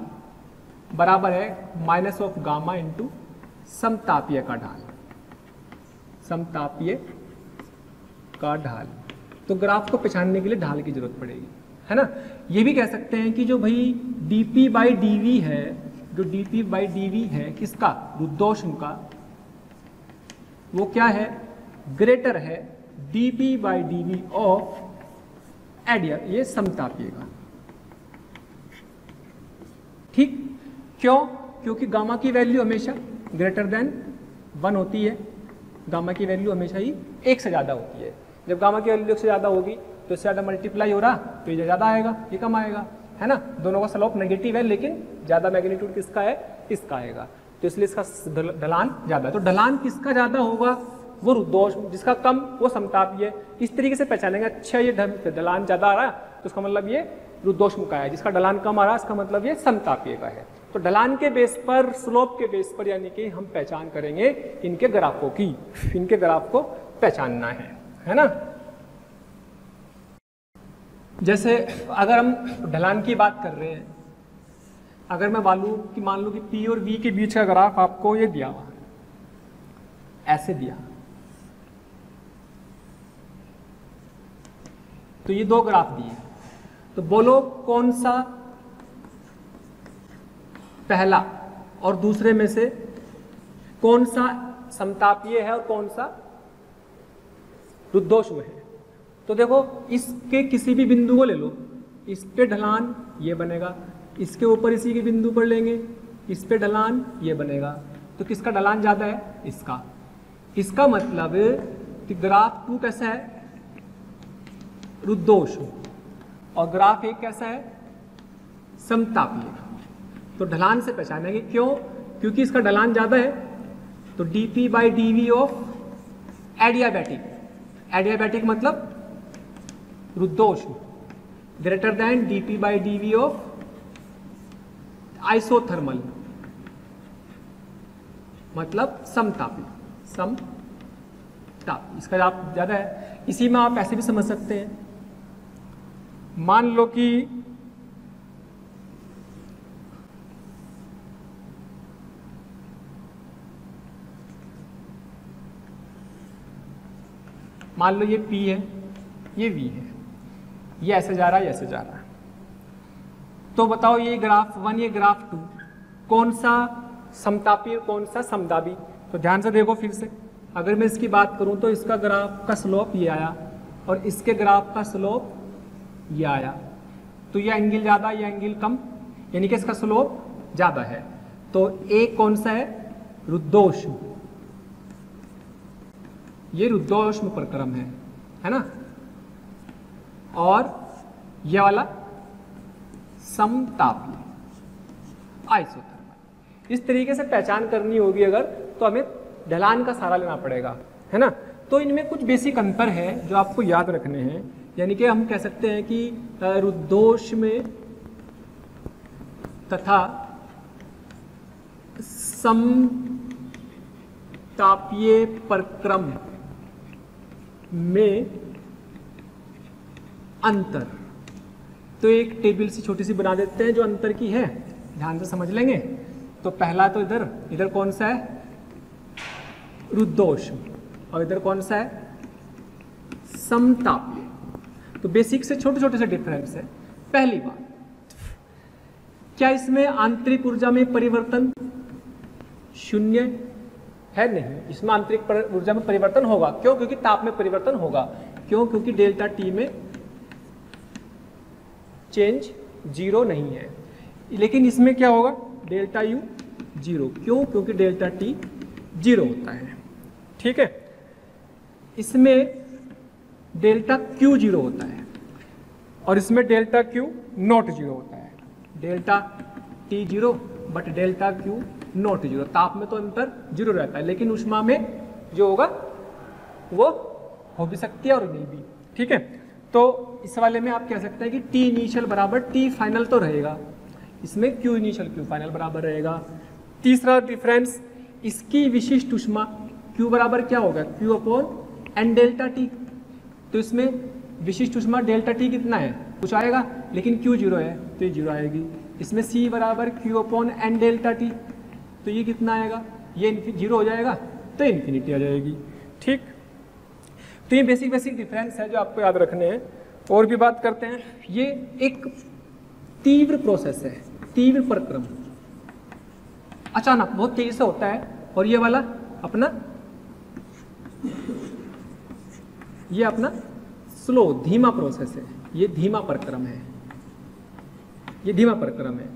बराबर है माइनस ऑफ गामा इंटू समतापीय का ढाल, समतापीय का ढाल। तो ग्राफ को पहचानने के लिए ढाल की जरूरत पड़ेगी, है ना। ये भी कह सकते हैं कि जो भाई dp बाई dv है, जो dp बाई dv है किसका, रुद्धोष्म का, वो क्या है, ग्रेटर है dp बाई dv ऑफ एडिया, ये समतापीय का। ठीक, क्यों, क्योंकि गामा की वैल्यू हमेशा ग्रेटर देन 1 होती है, गामा की वैल्यू हमेशा ही 1 से ज्यादा होती है। जब गामा की वैल्यू 1 से ज़्यादा होगी तो इससे ज़्यादा मल्टीप्लाई हो रहा तो ये ज़्यादा आएगा, ये कम आएगा, है ना। दोनों का स्लोप नेगेटिव है लेकिन ज़्यादा मैग्नीट्यूड किसका है, इसका आएगा, तो इसलिए इसका ढलान ज़्यादा है। तो ढलान किसका ज़्यादा होगा, वो रुद्धोष्म, जिसका कम वो समतापीय। इस तरीके से पहचानेंगे, अच्छा ये ढलान ज़्यादा आ रहा है तो उसका मतलब ये रुद्धोष्म का है, जिसका ढलान कम आ रहा है इसका मतलब ये समतापीय का है। तो ढलान के बेस पर, स्लोप के बेस पर यानी कि हम पहचान करेंगे इनके ग्राफों की, इनके ग्राफ को पहचानना है ना। जैसे अगर हम ढलान की बात कर रहे हैं, अगर मैं मान लूँ कि P और V के बीच का ग्राफ आपको ये दिया हुआ, ऐसे दिया, तो ये दो ग्राफ दिए, तो बोलो कौन सा पहला और दूसरे में से कौन सा समतापीय है और कौन सा रुद्धोष्म है। तो देखो इसके किसी भी बिंदु को ले लो, इस पे ढलान ये बनेगा, इसके ऊपर इसी के बिंदु पर लेंगे, इस पे ढलान ये बनेगा, तो किसका ढलान ज़्यादा है, इसका। इसका मतलब कि ग्राफ 2 कैसा है, रुद्धोष्म, और ग्राफ 1 कैसा है, समतापीय। तो ढलान से पहचानेंगे, क्यों, क्योंकि इसका ढलान ज़्यादा है, तो dp/dv ऑफ एडियाबैटिक, एडियाबैटिक मतलब रुद्धोष्म, greater than dp/dv of isothermal मतलब समतापी, समतापी, इसका आप ज़्यादा है। इसी में आप ऐसे भी समझ सकते हैं, मान लो कि ये P है, ये V है, ये ऐसे जा रहा है, ये ऐसे जा रहा है, तो बताओ ये ग्राफ 1 ये ग्राफ 2 कौन सा समतापी और कौन सा समदाबी। तो ध्यान से देखो फिर से, अगर मैं इसकी बात करूं तो इसका ग्राफ का स्लोप ये आया और इसके ग्राफ का स्लोप ये आया, तो ये एंगल ज़्यादा, ये एंगल कम, यानी कि इसका स्लोप ज़्यादा है। तो एक कौन सा है, रुद्धोष्म, ये रुद्धोष्म प्रक्रम है ना, और ये वाला समतापीय, आइसोथर्मल। इस तरीके से पहचान करनी होगी अगर, तो हमें ढलान का सहारा लेना पड़ेगा, है ना। तो इनमें कुछ बेसिक अंतर है जो आपको याद रखने हैं, यानी कि हम कह सकते हैं कि रुद्धोष्म तथा समतापीय प्रक्रम में अंतर। तो एक टेबल सी छोटी सी बना देते हैं जो अंतर की है, ध्यान से समझ लेंगे। तो पहला तो इधर कौन सा है, रुद्धोष्म, और इधर कौन सा है, समतापीय। तो बेसिक से छोटे छोटे से डिफरेंस है। पहली बात, क्या इसमें आंतरिक ऊर्जा में परिवर्तन शून्य है? नहीं, इसमें आंतरिक ऊर्जा में परिवर्तन होगा। क्यों? क्योंकि ताप में परिवर्तन होगा। क्यों? क्योंकि डेल्टा टी में चेंज 0 नहीं है, लेकिन इसमें क्या होगा, डेल्टा यू 0। क्यों? क्योंकि डेल्टा टी 0 होता है, ठीक है। इसमें डेल्टा क्यू 0 होता है और इसमें डेल्टा क्यू नॉट 0 होता है। Delta T 0 but delta Q not 0। ताप में तो अंतर 0 रहता है, लेकिन ऊष्मा में जो होगा वो हो भी सकती है और नहीं भी, ठीक है। तो इस वाले में आप कह सकते हैं कि टी इनिशियल बराबर टी फाइनल तो रहेगा, इसमें क्यू इनिशियल क्यू फाइनल बराबर रहेगा। तीसरा डिफरेंस, इसकी विशिष्ट ऊष्मा क्यू बराबर क्या होगा, Q upon N delta T. तो इसमें विशिष्ट ऊष्मा डेल्टा टी कितना है, कुछ आएगा, लेकिन क्यू 0 है तो ये 0 आएगी। इसमें सी बराबर Q upon N delta T, तो ये कितना आएगा, ये 0 हो जाएगा तो इन्फिनिटी आ जाएगी, ठीक। तो ये बेसिक डिफरेंस है जो आपको याद रखने हैं। और भी बात करते हैं, ये एक तीव्र प्रोसेस है, तीव्र प्रक्रम, अचानक बहुत तेजी से होता है। और ये वाला अपना स्लो धीमा प्रोसेस है, ये धीमा प्रक्रम है, ये धीमा प्रक्रम है।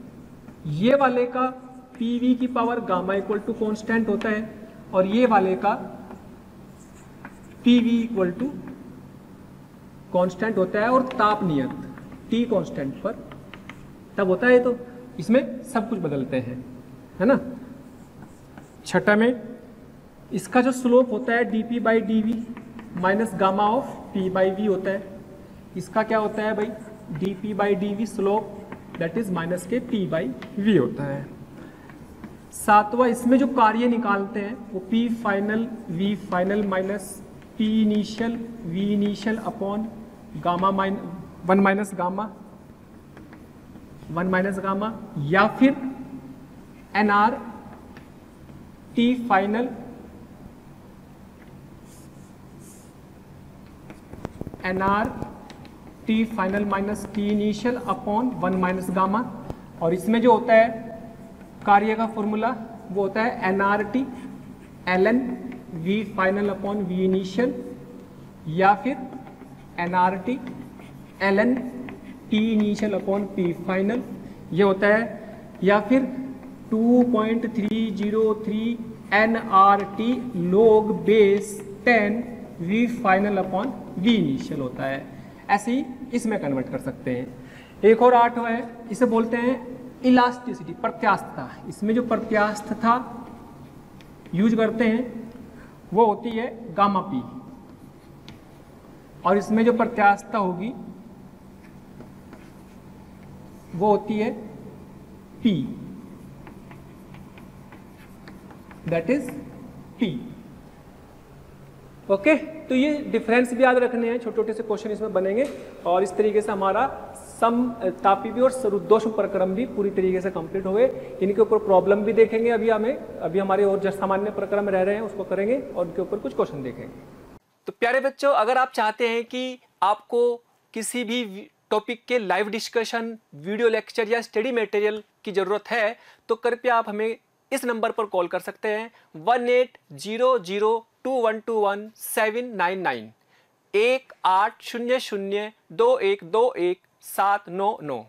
ये वाले का पीवी की power gamma equal to constant होता है और ये वाले का पीवी इक्वल टू कांस्टेंट होता है और ताप नियत T कांस्टेंट पर तब होता है। तो इसमें सब कुछ बदलते हैं, है ना। छठा में इसका जो स्लोप होता है dp by D minus gamma of p by v होता है। इसका क्या होता है भाई, dp by D slope that is minus के p बाई v होता है। सातवां, इसमें जो कार्य निकालते हैं वो p final v final minus p initial upon gamma one minus gamma या फिर nr t final minus T initial upon 1 minus gamma. और इसमें जो होता है कार्य का फॉर्मूला वो होता है nRT ln v final upon v initial या फिर nRT ln t initial upon p final, ये होता है। या फिर 2.303 nRT log base 10 v final upon v initial होता है। ऐसे ही इसमें कन्वर्ट कर सकते हैं। एक और 8वां है, इसे बोलते हैं इलास्टिसिटी, प्रत्यास्थता। इसमें जो प्रत्यास्थता यूज करते हैं वो होती है गामा पी, और इसमें जो प्रत्यास्थता होगी वो होती है P, that is P. Okay, तो ये डिफरेंस भी याद रखने हैं, छोटे छोटे से क्वेश्चन इसमें बनेंगे। और इस तरीके से हमारा समतापी और सरुद्धोष्म प्रक्रम भी पूरी तरीके से कंप्लीट हो गए। इनके ऊपर प्रॉब्लम भी देखेंगे अभी हमारे और जो सामान्य प्रक्रम रह रहे हैं उसको करेंगे और उनके ऊपर कुछ क्वेश्चन देखेंगे। तो प्यारे बच्चों, अगर आप चाहते हैं कि आपको किसी भी टॉपिक के लाइव डिस्कशन, वीडियो लेक्चर या स्टडी मटेरियल की जरूरत है तो कृपया आप हमें इस नंबर पर कॉल कर सकते हैं 18002121 799 18002121 799।